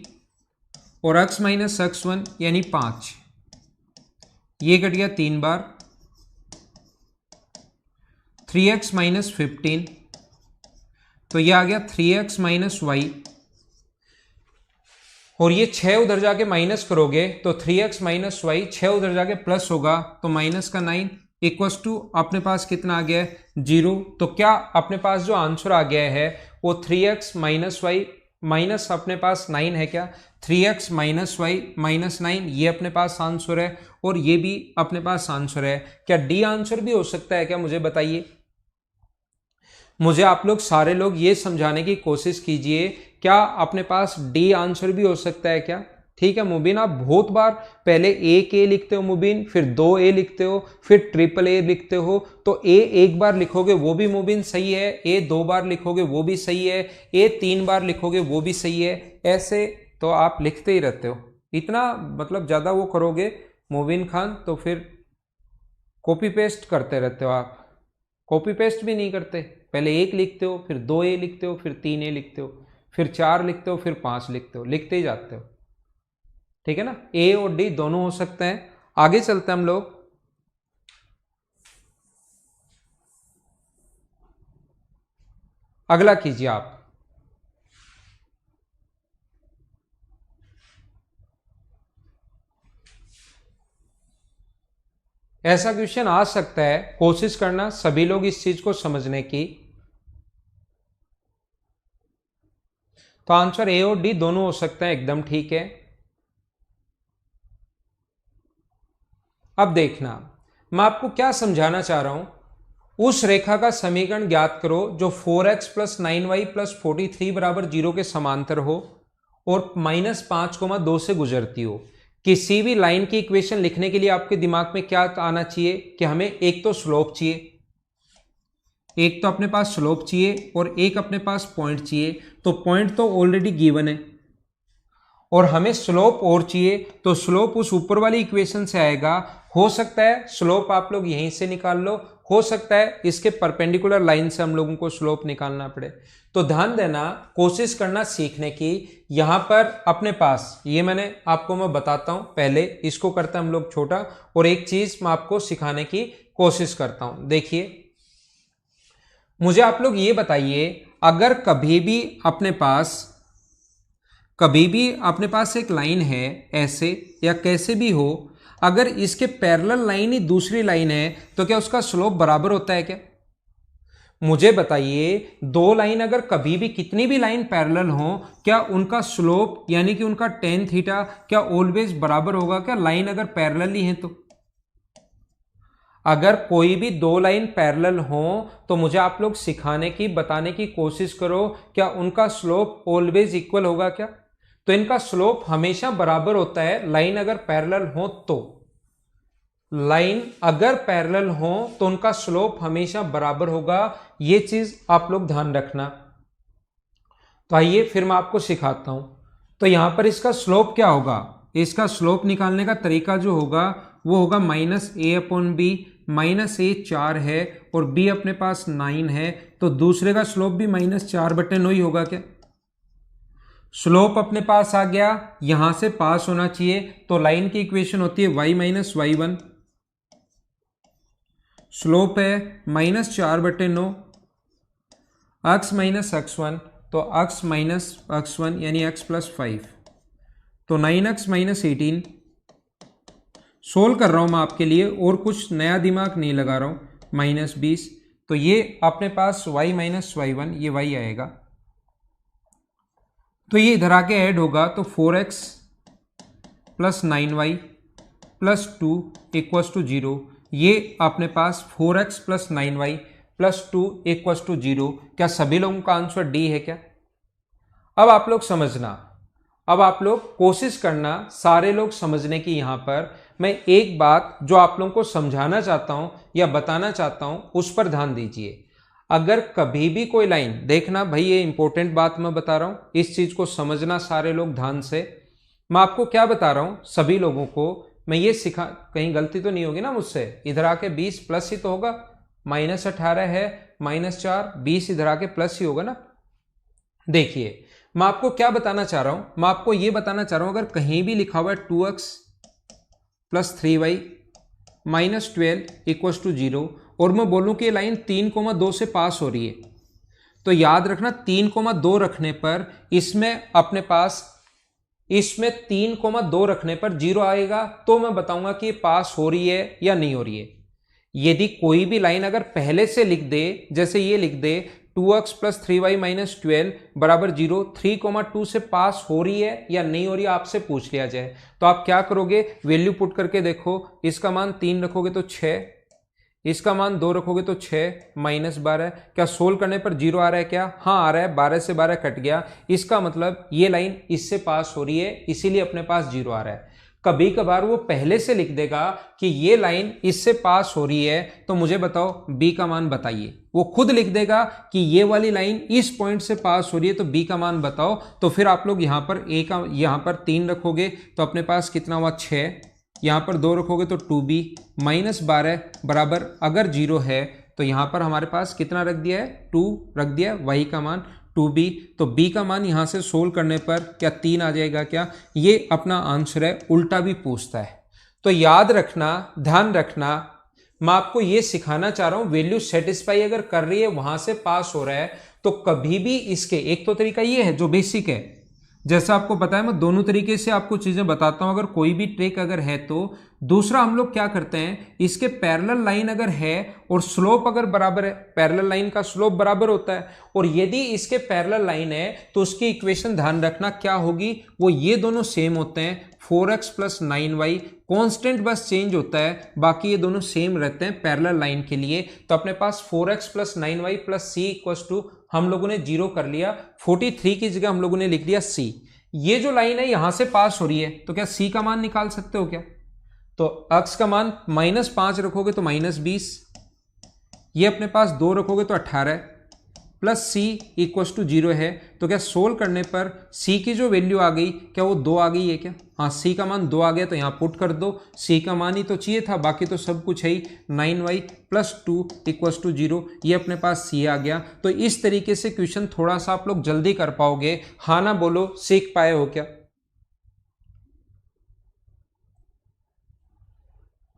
[SPEAKER 1] और x माइनस x1 यानी 5, ये कट गया 3 बार, 3x माइनस 15, तो ये आ गया 3x माइनस y, और ये 6 उधर जाके माइनस करोगे तो 3x माइनस वाई, 6 उधर जाके प्लस होगा तो माइनस का 9 इक्वल्स टू अपने पास कितना आ गया है 0। तो क्या अपने पास जो आंसर आ गया है वो 3x माइनस वाई माइनस अपने पास 9 है क्या। 3x माइनस वाई माइनस 9, ये अपने पास आंसर है और ये भी अपने पास आंसर है। क्या डी आंसर भी हो सकता है क्या, मुझे बताइए। मुझे आप लोग सारे लोग ये समझाने की कोशिश कीजिए, क्या अपने पास डी आंसर भी हो सकता है क्या। ठीक है मुबीन, आप बहुत बार पहले एक ए लिखते हो मुबीन, फिर 2 ए लिखते हो, फिर ट्रिपल ए लिखते हो। तो ए एक बार लिखोगे वो भी मुबीन सही है, ए 2 बार लिखोगे वो भी सही है, ए 3 बार लिखोगे वो भी सही है। ऐसे तो आप लिखते ही रहते हो, इतना मतलब ज्यादा वो करोगे मुबीन खान तो फिर कॉपी पेस्ट करते रहते हो आप। कॉपी पेस्ट भी नहीं करते, पहले 1 लिखते हो, फिर 2 ए लिखते हो, फिर 3 ए लिखते हो, फिर 4 लिखते हो, फिर 5 लिखते हो, लिखते ही जाते हो। ठीक है ना, ए और डी दोनों हो सकते हैं। आगे चलते हैं हम लोग। अगला कीजिए आप। ऐसा क्वेश्चन आ सकता है, कोशिश करना सभी लोग इस चीज को समझने की। तो आंसर ए और डी दोनों हो सकते हैं, एकदम ठीक है। अब देखना, मैं आपको क्या समझाना चाह रहा हूं। उस रेखा का समीकरण ज्ञात करो जो 4x प्लस 9y प्लस 43 बराबर 0 के समांतर हो और -5,2 से गुजरती हो। किसी भी लाइन की इक्वेशन लिखने के लिए आपके दिमाग में क्या आना चाहिए कि हमें एक तो स्लोप चाहिए, एक तो अपने पास स्लोप चाहिए और एक अपने पास पॉइंट चाहिए। तो पॉइंट तो ऑलरेडी गिवन है और हमें स्लोप और चाहिए, तो स्लोप उस ऊपर वाली इक्वेशन से आएगा। हो सकता है स्लोप आप लोग यहीं से निकाल लो, हो सकता है इसके परपेंडिकुलर लाइन से हम लोगों को स्लोप निकालना पड़े। तो ध्यान देना, कोशिश करना सीखने की। यहां पर अपने पास ये मैं बताता हूं, पहले इसको करते हैं हम लोग छोटा, और एक चीज मैं आपको सिखाने की कोशिश करता हूं। देखिए, मुझे आप लोग ये बताइए, अगर कभी भी अपने पास एक लाइन है ऐसे या कैसे भी हो, अगर इसके पैरेलल लाइन ही दूसरी लाइन है तो क्या उसका स्लोप बराबर होता है क्या। मुझे बताइए, दो लाइन अगर कभी भी कितनी भी लाइन पैरेलल हो, क्या उनका स्लोप यानी कि उनका टेन थीटा क्या ऑलवेज बराबर होगा क्या, लाइन अगर पैरेलल ही है तो। अगर कोई भी दो लाइन पैरेलल हो तो मुझे आप लोग सिखाने की बताने की कोशिश करो, क्या उनका स्लोप ऑलवेज इक्वल होगा क्या। तो इनका स्लोप हमेशा बराबर होता है, लाइन अगर पैरेलल हो तो। लाइन अगर पैरेलल हो तो उनका स्लोप हमेशा बराबर होगा, ये चीज आप लोग ध्यान रखना। तो आइए फिर मैं आपको सिखाता हूं। तो यहां पर इसका स्लोप क्या होगा, इसका स्लोप निकालने का तरीका जो होगा वो होगा -a/b। -a 4 है और b अपने पास 9 है, तो दूसरे का स्लोप भी -4/9 ही होगा क्या। स्लोप अपने पास आ गया, यहां से पास होना चाहिए, तो लाइन की इक्वेशन होती है y-y1। स्लोप है -4/9, x माइनस x1, तो x माइनस x1 यानी x प्लस 5, तो 9x माइनस 18। सोल्व कर रहा हूं मैं आपके लिए और कुछ नया दिमाग नहीं लगा रहा हूं। -20, तो ये अपने पास y माइनस y1, ये y आएगा, तो ये इधर आके ऐड होगा, तो 4x plus 9y plus 2 equals to 0। ये अपने पास 4x plus 9y plus 2 equals to 0। क्या सभी लोगों का आंसर डी है क्या। अब आप लोग समझना, अब आप लोग कोशिश करना सारे लोग समझने की। यहां पर मैं एक बात जो आप लोगों को समझाना चाहता हूं या बताना चाहता हूं उस पर ध्यान दीजिए। अगर कभी भी कोई लाइन, देखना भाई ये इंपॉर्टेंट बात मैं बता रहा हूं, इस चीज को समझना सारे लोग ध्यान से। मैं आपको क्या बता रहा हूं, सभी लोगों को मैं ये सिखा, कहीं गलती तो नहीं होगी ना मुझसे। इधर आके 20 प्लस ही तो होगा, -18 है -4, 20 इधर आके प्लस ही होगा ना। देखिए मैं आपको क्या बताना चाह रहा हूं, मैं आपको ये बताना चाह रहा हूं, अगर कहीं भी लिखा हुआ है 2x plus 3y minus 12 equals to 0 और मैं बोलूं कि ये लाइन 3,2 से पास हो रही है, तो याद रखना 3,2 रखने पर इसमें अपने पास, इसमें 3,2 रखने पर 0 आएगा, तो मैं बताऊंगा कि ये पास हो रही है या नहीं हो रही है। यदि कोई भी लाइन अगर पहले से लिख दे, जैसे ये लिख दे 2x प्लस 3y माइनस 12 बराबर 0, 3,2 से पास हो रही है या नहीं हो रही है आपसे पूछ लिया जाए, तो आप क्या करोगे, वैल्यू पुट करके देखो। इसका मान 3 रखोगे तो 6, इसका मान 2 रखोगे तो 6 माइनस 12, क्या सोल्व करने पर 0 आ रहा है क्या? हाँ आ रहा है, 12 से 12 कट गया, इसका मतलब ये लाइन इससे पास हो रही है, इसीलिए अपने पास 0 आ रहा है। कभी कभार वो पहले से लिख देगा कि ये लाइन इससे पास हो रही है, तो मुझे बताओ बी का मान बताइए, वो खुद लिख देगा कि ये वाली लाइन इस पॉइंट से पास हो रही है, तो बी का मान बताओ। तो फिर आप लोग यहां पर ए का, यहां पर 3 रखोगे तो अपने पास कितना हुआ 6, यहां पर 2 रखोगे तो 2b माइनस 12 बराबर, अगर 0 है तो यहां पर हमारे पास कितना रख दिया है, 2 रख दिया, y का मान 2b, तो b का मान यहां से सोल्व करने पर क्या 3 आ जाएगा क्या? ये अपना आंसर है, उल्टा भी पूछता है। तो याद रखना, ध्यान रखना, मैं आपको ये सिखाना चाह रहा हूं, वैल्यू सेटिस्फाई अगर कर रही है, वहां से पास हो रहा है, तो कभी भी इसके, एक तो तरीका ये है जो बेसिक है, जैसा आपको पता है मैं दोनों तरीके से आपको चीजें बताता हूं, अगर कोई भी ट्रिक अगर है तो। दूसरा हम लोग क्या करते हैं, इसके पैरेलल लाइन अगर है और स्लोप अगर बराबर है, पैरेलल लाइन का स्लोप बराबर होता है, और यदि इसके पैरेलल लाइन है तो उसकी इक्वेशन ध्यान रखना क्या होगी, वो ये दोनों सेम होते हैं, 4x प्लस 9y, कॉन्स्टेंट बस चेंज होता है, बाकी ये दोनों सेम रहते हैं पैरेलल लाइन के लिए। तो अपने पास 4x प्लस 9y प्लस c इक्वल्स टू, हम लोगों ने 0 कर लिया, 43 की जगह हम लोगों ने लिख दिया c। ये जो लाइन है यहां से पास हो रही है, तो क्या c का मान निकाल सकते हो क्या? तो x का मान -5 रखोगे तो -20, ये अपने पास 2 रखोगे तो 18 प्लस c इक्वल्स टू 0 है, तो क्या सोल्व करने पर c की जो वैल्यू आ गई, क्या वो 2 आ गई है क्या? हाँ, c का मान 2 आ गया, तो यहां पुट कर दो, c का मान ही तो चाहिए था, बाकी तो सब कुछ है ही। 9y प्लस 2 इक्वल्स टू 0, ये अपने पास c आ गया। तो इस तरीके से क्वेश्चन थोड़ा सा आप लोग जल्दी कर पाओगे। हाँ ना बोलो, सीख पाए हो क्या?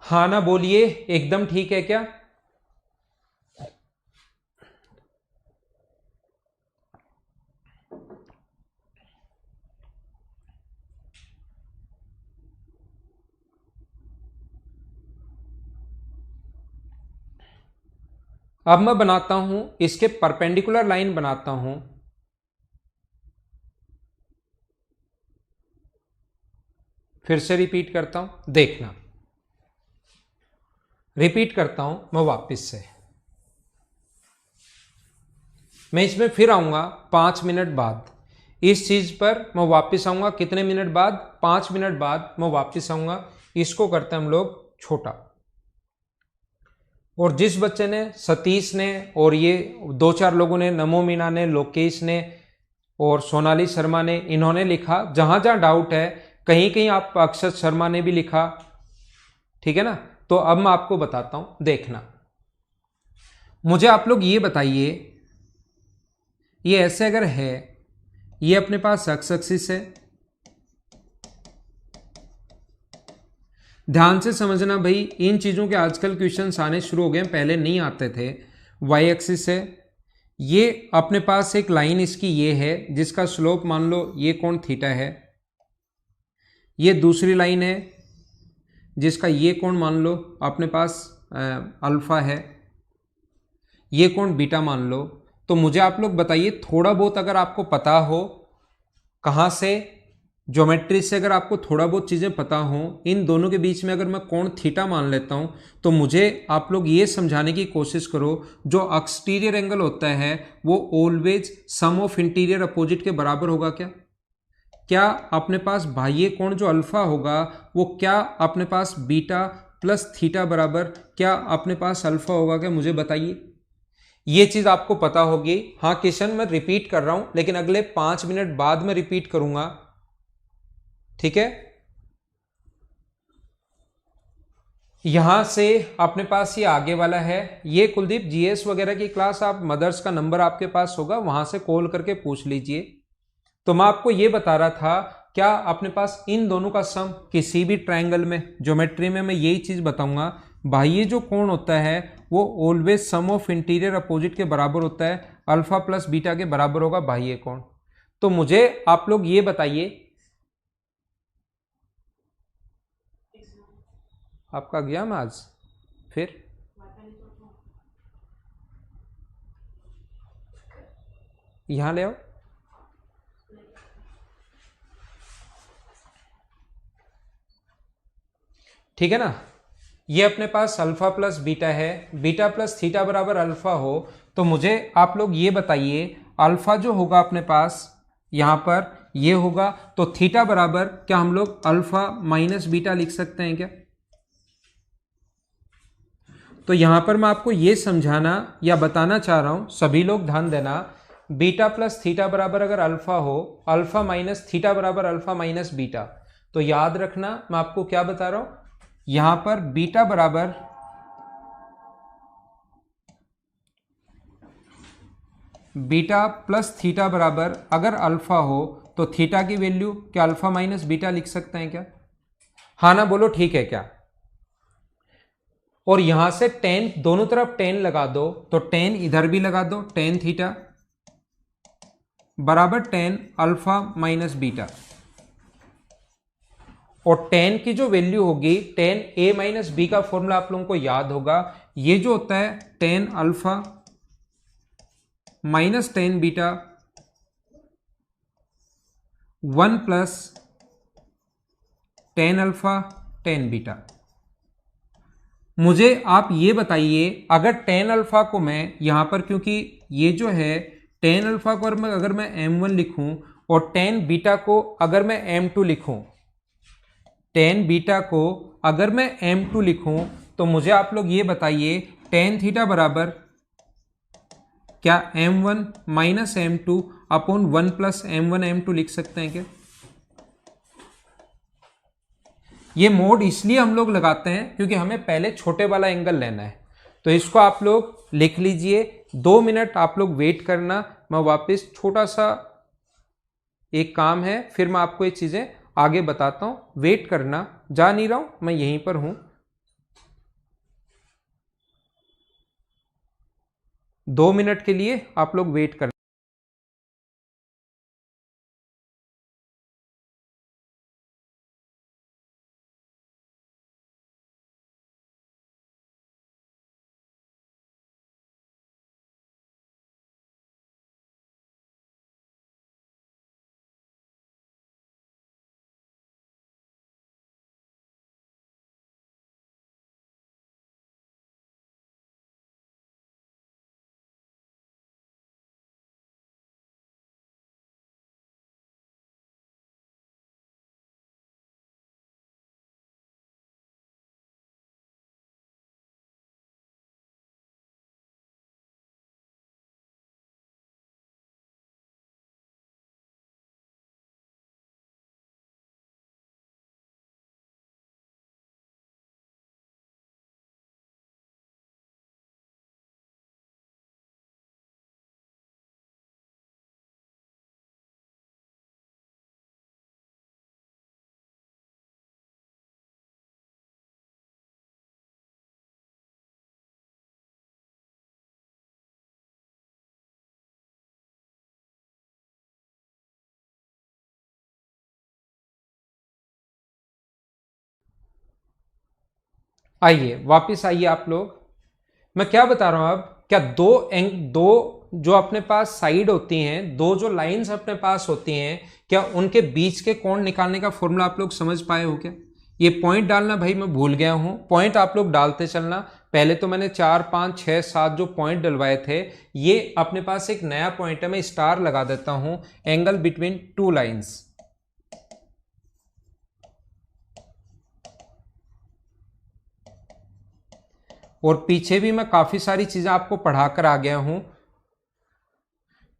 [SPEAKER 1] हाँ ना बोलिए, एकदम ठीक है क्या? अब मैं बनाता हूं इसके परपेंडिकुलर लाइन बनाता हूं, फिर से रिपीट करता हूं, देखना, रिपीट करता हूं मैं वापस से। मैं इसमें फिर आऊंगा 5 मिनट बाद, इस चीज पर मैं वापस आऊंगा कितने मिनट बाद, 5 मिनट बाद मैं वापस आऊंगा। इसको करते हैं हम लोग छोटा। और जिस बच्चे ने, सतीश ने, और ये 2-4 लोगों ने, नमो मीना ने, लोकेश ने और सोनाली शर्मा ने, इन्होंने लिखा, जहां जहां डाउट है, कहीं कहीं आप अक्षत शर्मा ने भी लिखा, ठीक है ना? तो अब मैं आपको बताता हूं, देखना, मुझे आप लोग ये बताइए, ये ऐसे अगर है, ये अपने पास एक्स एक्सिस है, ध्यान से समझना भाई, इन चीजों के आजकल क्वेश्चंस आने शुरू हो गए, पहले नहीं आते थे। वाई एक्सिस है, ये अपने पास एक लाइन इसकी ये है, जिसका स्लोप मान लो ये कोण थीटा है, ये दूसरी लाइन है जिसका ये कोण मान लो अपने पास अल्फा है, ये कोण बीटा मान लो। तो मुझे आप लोग बताइए, थोड़ा बहुत अगर आपको पता हो, कहां से, ज्योमेट्री से अगर आपको थोड़ा बहुत चीजें पता हो, इन दोनों के बीच में अगर मैं कोण थीटा मान लेता हूं, तो मुझे आप लोग ये समझाने की कोशिश करो, जो एक्सटीरियर एंगल होता है वो always sum of interior opposite के बराबर होगा क्या? क्या अपने पास बाह्य कोण जो अल्फा होगा, वो क्या अपने पास बीटा प्लस थीटा बराबर, क्या अपने पास अल्फा होगा क्या? मुझे बताइए, ये चीज आपको पता होगी। हाँ किशन, मैं रिपीट कर रहा हूं, लेकिन अगले 5 मिनट बाद में रिपीट करूंगा, ठीक है? यहां से अपने पास ये आगे वाला है, ये कुलदीप जीएस वगैरह की क्लास, आप मदर्स का नंबर आपके पास होगा, वहां से कॉल करके पूछ लीजिए। तो मैं आपको ये बता रहा था, क्या अपने पास इन दोनों का सम किसी भी ट्रायंगल में, ज्योमेट्री में मैं यही चीज बताऊंगा, बाह्य जो कोण होता है वो always sum of interior opposite के बराबर होता है, अल्फा प्लस बीटा के बराबर होगा बाह्य कोण। तो मुझे आप लोग ये बताइए, आपका गया मैं आज फिर, यहां ले आओ। ठीक है ना, ये अपने पास अल्फा प्लस बीटा है, बीटा प्लस थीटा बराबर अल्फा हो, तो मुझे आप लोग ये बताइए अल्फा जो होगा अपने पास यहां पर ये होगा, तो थीटा बराबर क्या हम लोग अल्फा माइनस बीटा लिख सकते हैं क्या? तो यहां पर मैं आपको ये समझाना या बताना चाह रहा हूं, सभी लोग ध्यान देना, बीटा प्लस थीटा बराबर अगर अल्फा हो, अल्फा माइनस थीटा बराबर अल्फा माइनस बीटा, तो याद रखना मैं आपको क्या बता रहा हूं, यहां पर बीटा बराबर बीटा प्लस थीटा बराबर अगर अल्फा हो, तो थीटा की वैल्यू क्या अल्फा माइनस बीटा लिख सकते हैं क्या? हाँ ना बोलो, ठीक है क्या? और यहां से टेन दोनों तरफ टेन लगा दो, तो टेन इधर भी लगा दो, टेन थीटा बराबर टेन अल्फा माइनस बीटा, और टेन की जो वैल्यू होगी, टेन ए माइनस बी का फॉर्मूला आप लोगों को याद होगा, ये जो होता है tan alpha minus tan beta 1 plus tan alpha tan beta. मुझे आप ये बताइए अगर टेन अल्फा को मैं यहां पर, क्योंकि ये जो है टेन अल्फा को अगर मैं m1 लिखूं और टेन बीटा को अगर मैं m2 लिखूं, टेन बीटा को अगर मैं m2 लिखूं, तो मुझे आप लोग ये बताइए टेन थीटा बराबर क्या m1 minus m2 upon 1 plus m1 m2 लिख सकते हैं क्या? ये मोड इसलिए हम लोग लगाते हैं क्योंकि हमें पहले छोटे वाला एंगल लेना है, तो इसको आप लोग लिख लीजिए। 2 मिनट आप लोग वेट करना, मैं वापस छोटा सा एक काम है, फिर मैं आपको ये चीजें आगे बताता हूं, वेट करना, जा नहीं रहा हूं, मैं यहीं पर हूं। 2 मिनट के लिए आप लोग वेट करना। आइए वापिस आइए आप लोग, मैं क्या बता रहा हूं अब, क्या दो जो अपने पास साइड होती हैं, दो जो लाइंस अपने पास होती हैं, क्या उनके बीच के कोण निकालने का फॉर्मूला आप लोग समझ पाए हो क्या? ये पॉइंट डालना भाई मैं भूल गया हूं, पॉइंट आप लोग डालते चलना। पहले तो मैंने 4 5 6 7 जो पॉइंट डलवाए थे, ये अपने पास एक नया पॉइंट है, मैं स्टार लगा देता हूं, एंगल बिटवीन टू लाइन्स। और पीछे भी मैं काफी सारी चीजें आपको पढ़ाकर आ गया हूं,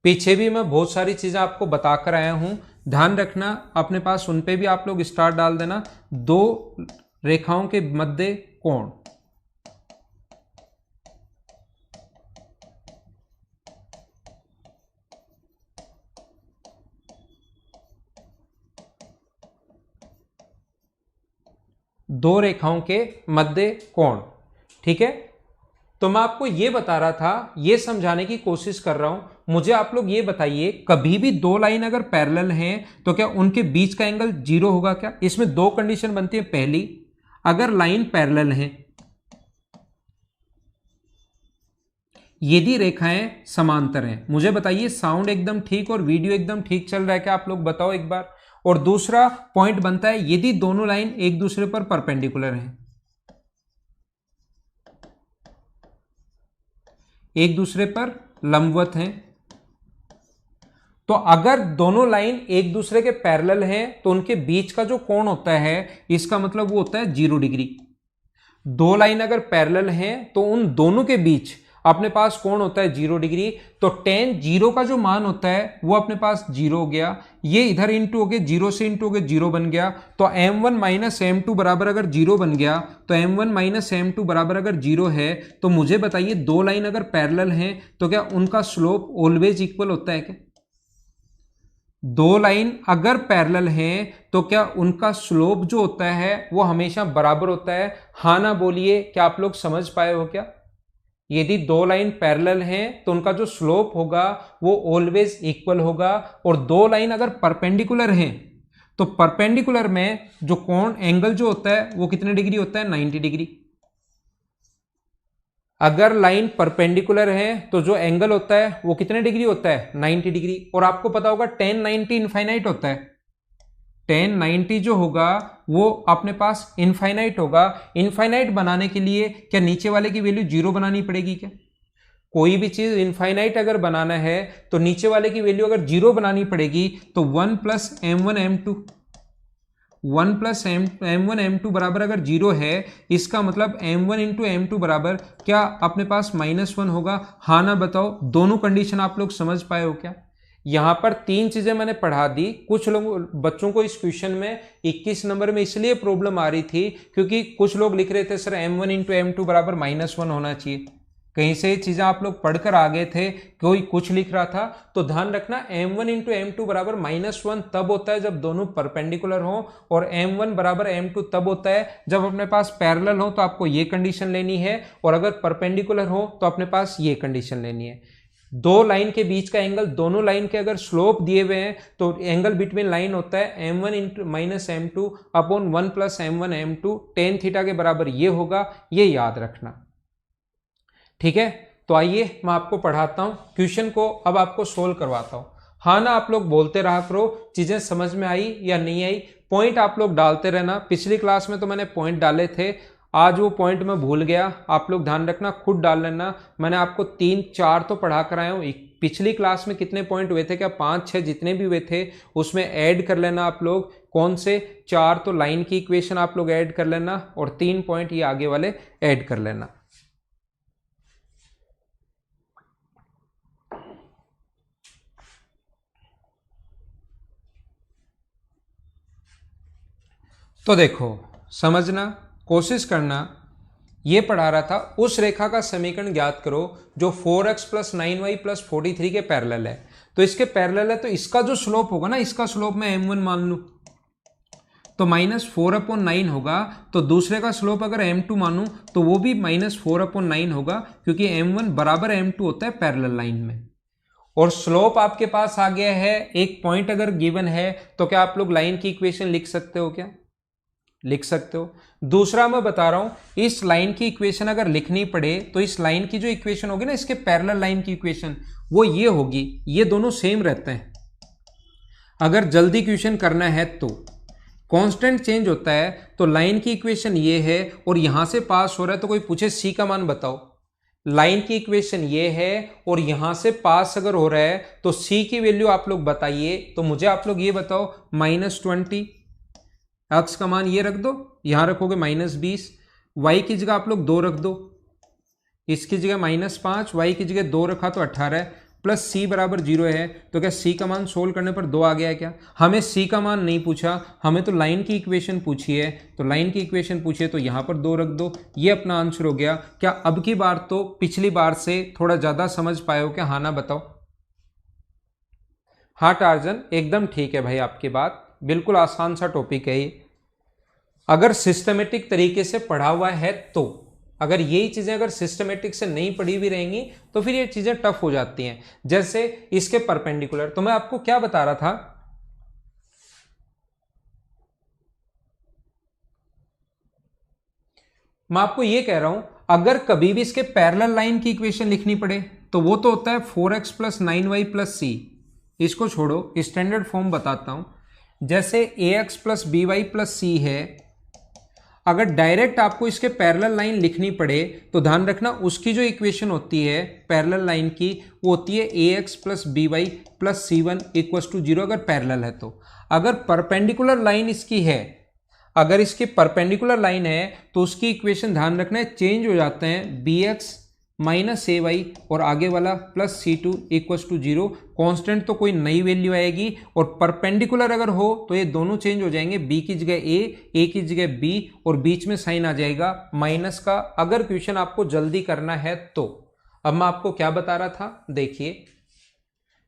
[SPEAKER 1] पीछे भी मैं बहुत सारी चीजें आपको बताकर आया हूं, ध्यान रखना अपने पास उन पे भी आप लोग स्टार डाल देना। दो रेखाओं के मध्य कोण, दो रेखाओं के मध्य कोण, ठीक है। तो मैं आपको यह बता रहा था, यह समझाने की कोशिश कर रहा हूं, मुझे आप लोग ये बताइए कभी भी दो लाइन अगर पैरेलल हैं तो क्या उनके बीच का एंगल 0 होगा क्या? इसमें दो कंडीशन बनती है, पहली अगर लाइन पैरेलल है, यदि रेखाएं समांतर हैं। मुझे बताइए साउंड एकदम ठीक और वीडियो एकदम ठीक चल रहा है क्या, आप लोग बताओ एक बार। और दूसरा पॉइंट बनता है यदि दोनों लाइन एक दूसरे पर परपेंडिकुलर हैं, एक दूसरे पर लंबवत हैं, तो अगर दोनों लाइन एक दूसरे के पैरेलल हैं तो उनके बीच का जो कोण होता है इसका मतलब वो होता है 0 डिग्री। दो लाइन अगर पैरेलल हैं तो उन दोनों के बीच अपने पास कोण होता है 0 डिग्री। तो tan 0 का जो मान होता है वो अपने पास 0 हो गया, ये इधर इंटू हो गया, 0 से इंटू हो गया 0 बन गया। तो m1 माइनस m2 बराबर अगर 0 बन गया तो m1 माइनस m2 बराबर अगर 0 है तो मुझे बताइए दो लाइन अगर पैरेलल हैं तो क्या उनका स्लोप ऑलवेज इक्वल होता है क्या? दो लाइन अगर पैरेलल हैं तो क्या उनका स्लोप जो होता है वो हमेशा बराबर होता है? हाँ ना बोलिए, क्या आप लोग समझ पाए हो क्या? यदि दो लाइन पैरेलल हैं तो उनका जो स्लोप होगा वो ऑलवेज इक्वल होगा। और दो लाइन अगर परपेंडिकुलर हैं तो परपेंडिकुलर में जो कोण एंगल जो होता है वो कितने डिग्री होता है? 90 डिग्री। अगर लाइन परपेंडिकुलर है तो जो एंगल होता है वो कितने डिग्री होता है? 90 डिग्री। और आपको पता होगा tan 90 इनफाइनाइट होता है। tan 90 जो होगा वो अपने पास इनफाइनाइट होगा। इनफाइनाइट बनाने के लिए क्या नीचे वाले की वैल्यू 0 बनानी पड़ेगी क्या? कोई भी चीज इनफाइनाइट अगर बनाना है तो नीचे वाले की वैल्यू अगर 0 बनानी पड़ेगी तो 1 plus m1 m2, 1 plus m1 m2 बराबर अगर 0 है इसका मतलब m1 इंटू m2 बराबर क्या अपने पास -1 होगा? हाँ ना बताओ, दोनों कंडीशन आप लोग समझ पाए हो क्या? यहां पर तीन चीजें मैंने पढ़ा दी। कुछ लोग बच्चों को इस क्वेश्चन में 21 नंबर में इसलिए प्रॉब्लम आ रही थी क्योंकि कुछ लोग लिख रहे थे सर m1 इंटू m2 बराबर -1 होना चाहिए। कहीं से चीजें आप लोग पढ़कर आ गए थे, कोई कुछ लिख रहा था। तो ध्यान रखना m1 इंटू m2 बराबर -1 तब होता है जब दोनों परपेंडिकुलर हो, और m1 बराबर m2 तब होता है जब अपने पास पैरेलल हो तो आपको ये कंडीशन लेनी है, और अगर परपेंडिकुलर हो तो अपने पास ये कंडीशन लेनी है। दो लाइन के बीच का एंगल, दोनों लाइन के अगर स्लोप दिए हुए हैं तो एंगल बिटवीन लाइन होता है m1 into minus m2 upon 1 plus m1 m2 tan theta के बराबर ये होगा, ये याद रखना। ठीक है, तो आइए मैं आपको पढ़ाता हूं क्वेश्चन को, अब आपको सोल्व करवाता हूं। हाँ ना आप लोग बोलते रहा करो, चीजें समझ में आई या नहीं आई, पॉइंट आप लोग डालते रहना। पिछली क्लास में तो मैंने पॉइंट डाले थे, आज वो पॉइंट मैं भूल गया, आप लोग ध्यान रखना, खुद डाल लेना। मैंने आपको 3-4 तो पढ़ा कर आया हूं। पिछली क्लास में कितने पॉइंट हुए थे, क्या 5-6 जितने भी हुए थे उसमें ऐड कर लेना आप लोग। कौन से? 4 तो लाइन की इक्वेशन आप लोग ऐड कर लेना, और 3 पॉइंट ये आगे वाले ऐड कर लेना। तो देखो, समझना, कोशिश करना। ये पढ़ा रहा था उस रेखा का समीकरण ज्ञात करो जो 4x प्लस 9y प्लस 43 के पैरेलल है। तो इसके पैरेलल है तो इसका जो स्लोप होगा ना, इसका स्लोप मैं m1 मान लूं तो -4/9 होगा। तो दूसरे का स्लोप अगर m2 मानूं तो वो भी -4/9 होगा, क्योंकि m1 बराबर m2 होता है पैरेलल लाइन में। और स्लोप आपके पास आ गया है, एक पॉइंट अगर गिवन है तो क्या आप लोग लाइन की इक्वेशन लिख सकते हो क्या? लिख सकते हो। दूसरा मैं बता रहा हूं, इस लाइन की इक्वेशन अगर लिखनी पड़े तो इस लाइन की जो इक्वेशन होगी ना, इसके पैरेलल लाइन की इक्वेशन, वो ये होगी। ये दोनों सेम रहते हैं। अगर जल्दी क्वेश्चन करना है तो कांस्टेंट चेंज होता है, तो लाइन की इक्वेशन ये है और यहां से पास हो रहा है तो कोई पूछे सी का मान बताओ, लाइन की इक्वेशन ये है और यहां से पास अगर हो रहा है तो सी की वैल्यू आप लोग बताइए। तो मुझे आप लोग ये बताओ, -20, एक्स का मान ये रख दो, यहां रखोगे -20, वाई की जगह आप लोग 2 रख दो, इसकी जगह -5, वाई की जगह 2 रखा तो 18, प्लस सी बराबर 0 है। तो क्या सी का मान सोल्व करने पर 2 आ गया है क्या? हमें सी का मान नहीं पूछा, हमें तो लाइन की इक्वेशन पूछी है। तो लाइन की इक्वेशन पूछी है तो यहां पर 2 रख दो, ये अपना आंसर हो गया। क्या अब की बार तो पिछली बार से थोड़ा ज्यादा समझ पाए हो क्या? हाँ ना बताओ। हाँ टार्जन, एकदम ठीक है भाई, आपकी बात बिल्कुल आसान सा टॉपिक है ये, अगर सिस्टमेटिक तरीके से पढ़ा हुआ है तो। अगर यही चीजें अगर सिस्टमेटिक से नहीं पढ़ी भी रहेंगी तो फिर ये चीजें टफ हो जाती हैं। जैसे इसके परपेंडिकुलर, तो मैं आपको क्या बता रहा था, मैं आपको ये कह रहा हूं, अगर कभी भी इसके पैरेलल लाइन की इक्वेशन लिखनी पड़े तो वो तो होता है 4x प्लस 9y प्लस सी। इसको छोड़ो, स्टैंडर्ड फॉर्म बताता हूं। जैसे ax plus B Y plus C है, अगर डायरेक्ट आपको इसके पैरेलल लाइन लिखनी पड़े तो ध्यान रखना उसकी जो इक्वेशन होती है पैरेलल लाइन की वो होती है ax plus B Y plus c one equals to 0 अगर पैरेलल है तो। अगर परपेंडिकुलर लाइन इसकी है, अगर इसकी परपेंडिकुलर लाइन है तो उसकी इक्वेशन ध्यान रखना है चेंज हो जाते हैं, bx माइनस ए वाई और आगे वाला plus c two equals to 0। Constant तो कोई नई वैल्यू आएगी और परपेंडिकुलर अगर हो तो ये दोनों चेंज हो जाएंगे, b की जगह a की जगह b और बीच में साइन आ जाएगा माइनस का, अगर क्वेश्चन आपको जल्दी करना है तो। अब मैं आपको क्या बता रहा था, देखिए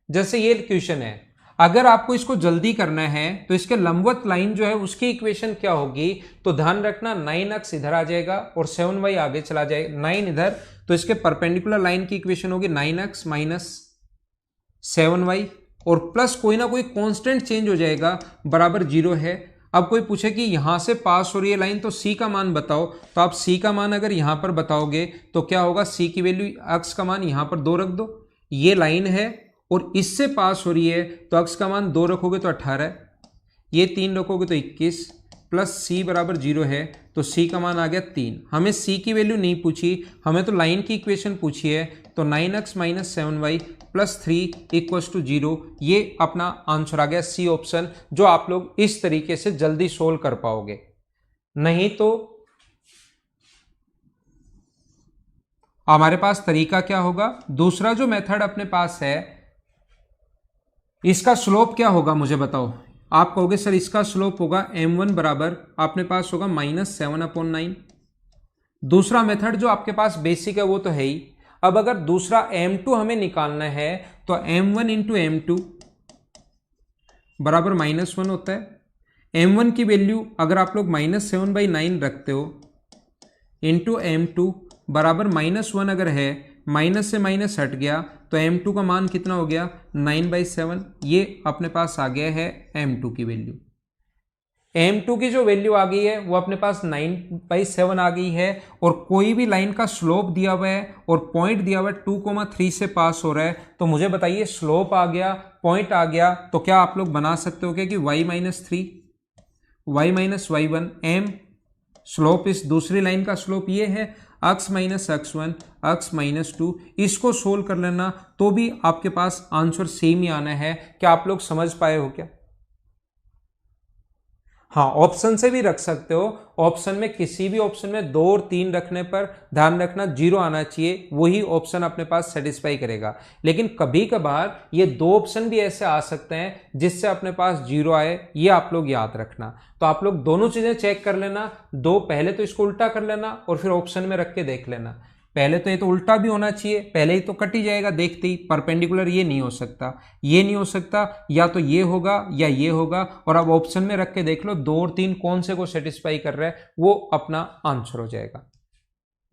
[SPEAKER 1] जैसे ये क्वेश्चन है, अगर आपको इसको जल्दी करना है तो इसके लंबवत लाइन जो है उसकी इक्वेशन क्या होगी, तो ध्यान रखना 9x इधर आ जाएगा और 7y आगे चला जाएगा, 9 इधर, तो इसके परपेंडिकुलर लाइन की इक्वेशन होगी 9x माइनस 7y और प्लस कोई ना कोई कांस्टेंट चेंज हो जाएगा बराबर 0 है। अब कोई पूछे कि यहां से पास हो रही है लाइन तो c का मान बताओ, तो आप c का मान अगर यहां पर बताओगे तो क्या होगा, c की वैल्यू x का मान यहां पर 2 रख दो, ये लाइन है और इससे पास हो रही है तो x का मान 2 रखोगे तो 18, ये 3 रखोगे तो 21 प्लस c बराबर 0 है तो c का मान आ गया 3। हमें c की वैल्यू नहीं पूछी, हमें तो लाइन की इक्वेशन पूछी है, तो 9x minus 7y plus 3 equals to 0, ये अपना आंसर आ गया सी ऑप्शन, जो आप लोग इस तरीके से जल्दी सोल्व कर पाओगे। नहीं तो हमारे पास तरीका क्या होगा, दूसरा जो मेथड अपने पास है, इसका स्लोप क्या होगा मुझे बताओ। आप कहोगे सर इसका स्लोप होगा m1 बराबर अपने पास होगा -7/9। दूसरा मेथड जो आपके पास बेसिक है वो तो है ही। अब अगर दूसरा m2 हमें निकालना है तो m1 इंटू m2 बराबर -1 होता है। m1 की वैल्यू अगर आप लोग -7/9 रखते हो इंटू m2 बराबर -1 अगर है, माइनस से माइनस हट गया तो m2 का मान कितना हो गया 9/7, ये अपने पास आ गया है m2 की वैल्यू। m2 की जो वैल्यू आ गई है वो अपने पास 9/7 आ गई है और कोई भी लाइन का स्लोप दिया हुआ है और पॉइंट दिया हुआ है 2,3 से पास हो रहा है, तो मुझे बताइए स्लोप आ गया, पॉइंट आ गया, तो क्या आप लोग बना सकते हो क्या कि y-3 y-y1 m स्लोप, इस दूसरी लाइन का स्लोप ये है x minus x1 x minus 2, इसको सोल्व कर लेना तो भी आपके पास आंसर सेम ही आना है। क्या आप लोग समझ पाए हो क्या? हाँ, ऑप्शन से भी रख सकते हो, ऑप्शन में किसी भी ऑप्शन में 2 और 3 रखने पर ध्यान रखना 0 आना चाहिए, वही ऑप्शन अपने पास सेटिस्फाई करेगा। लेकिन कभी कभार ये 2 ऑप्शन भी ऐसे आ सकते हैं जिससे अपने पास 0 आए, ये आप लोग याद रखना। तो आप लोग दोनों चीजें चेक कर लेना, दो पहले तो इसको उल्टा कर लेना और फिर ऑप्शन में रख के देख लेना। पहले तो ये तो उल्टा भी होना चाहिए, पहले ही तो कट ही जाएगा देखते ही, परपेंडिकुलर ये नहीं हो सकता, ये नहीं हो सकता, या तो ये होगा या ये होगा, और अब ऑप्शन में रख के देख लो 2 और 3 कौन से को सेटिस्फाई कर रहा है, वो अपना आंसर हो जाएगा।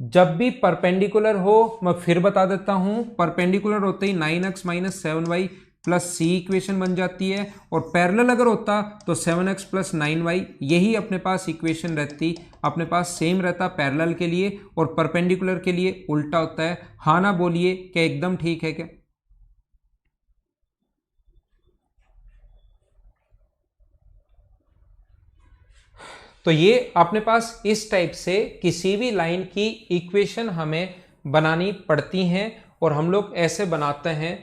[SPEAKER 1] जब भी परपेंडिकुलर हो, मैं फिर बता देता हूं, परपेंडिकुलर होते ही 9x माइनस 7y प्लस सी इक्वेशन बन जाती है, और पैरेलल अगर होता तो 7x प्लस 9y, यही अपने पास इक्वेशन रहती, अपने पास सेम रहता पैरेलल के लिए, और परपेंडिकुलर के लिए उल्टा होता है। हाँ ना बोलिए, क्या एकदम ठीक है क्या? तो ये अपने पास इस टाइप से किसी भी लाइन की इक्वेशन हमें बनानी पड़ती हैं और हम लोग ऐसे बनाते हैं।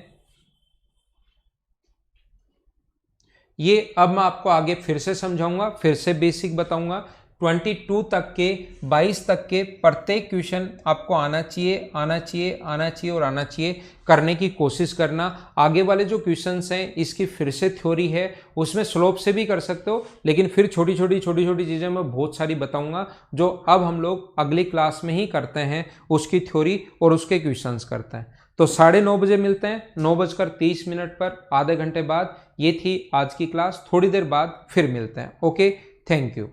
[SPEAKER 1] ये अब मैं आपको आगे फिर से समझाऊंगा, फिर से बेसिक बताऊंगा। 22 तक के 22 तक के प्रत्येक क्वेश्चन आपको आना चाहिए, आना चाहिए, आना चाहिए और आना चाहिए, करने की कोशिश करना। आगे वाले जो क्वेश्चंस हैं इसकी फिर से थ्योरी है, उसमें स्लोप से भी कर सकते हो, लेकिन फिर छोटी छोटी चीज़ें मैं बहुत सारी बताऊंगा जो अब हम लोग अगली क्लास में ही करते हैं, उसकी थ्योरी और उसके क्वेश्चंस करते हैं। तो 9:30 बजे मिलते हैं, 9:30 पर, आधे घंटे बाद। ये थी आज की क्लास, थोड़ी देर बाद फिर मिलते हैं। Okay, thank you.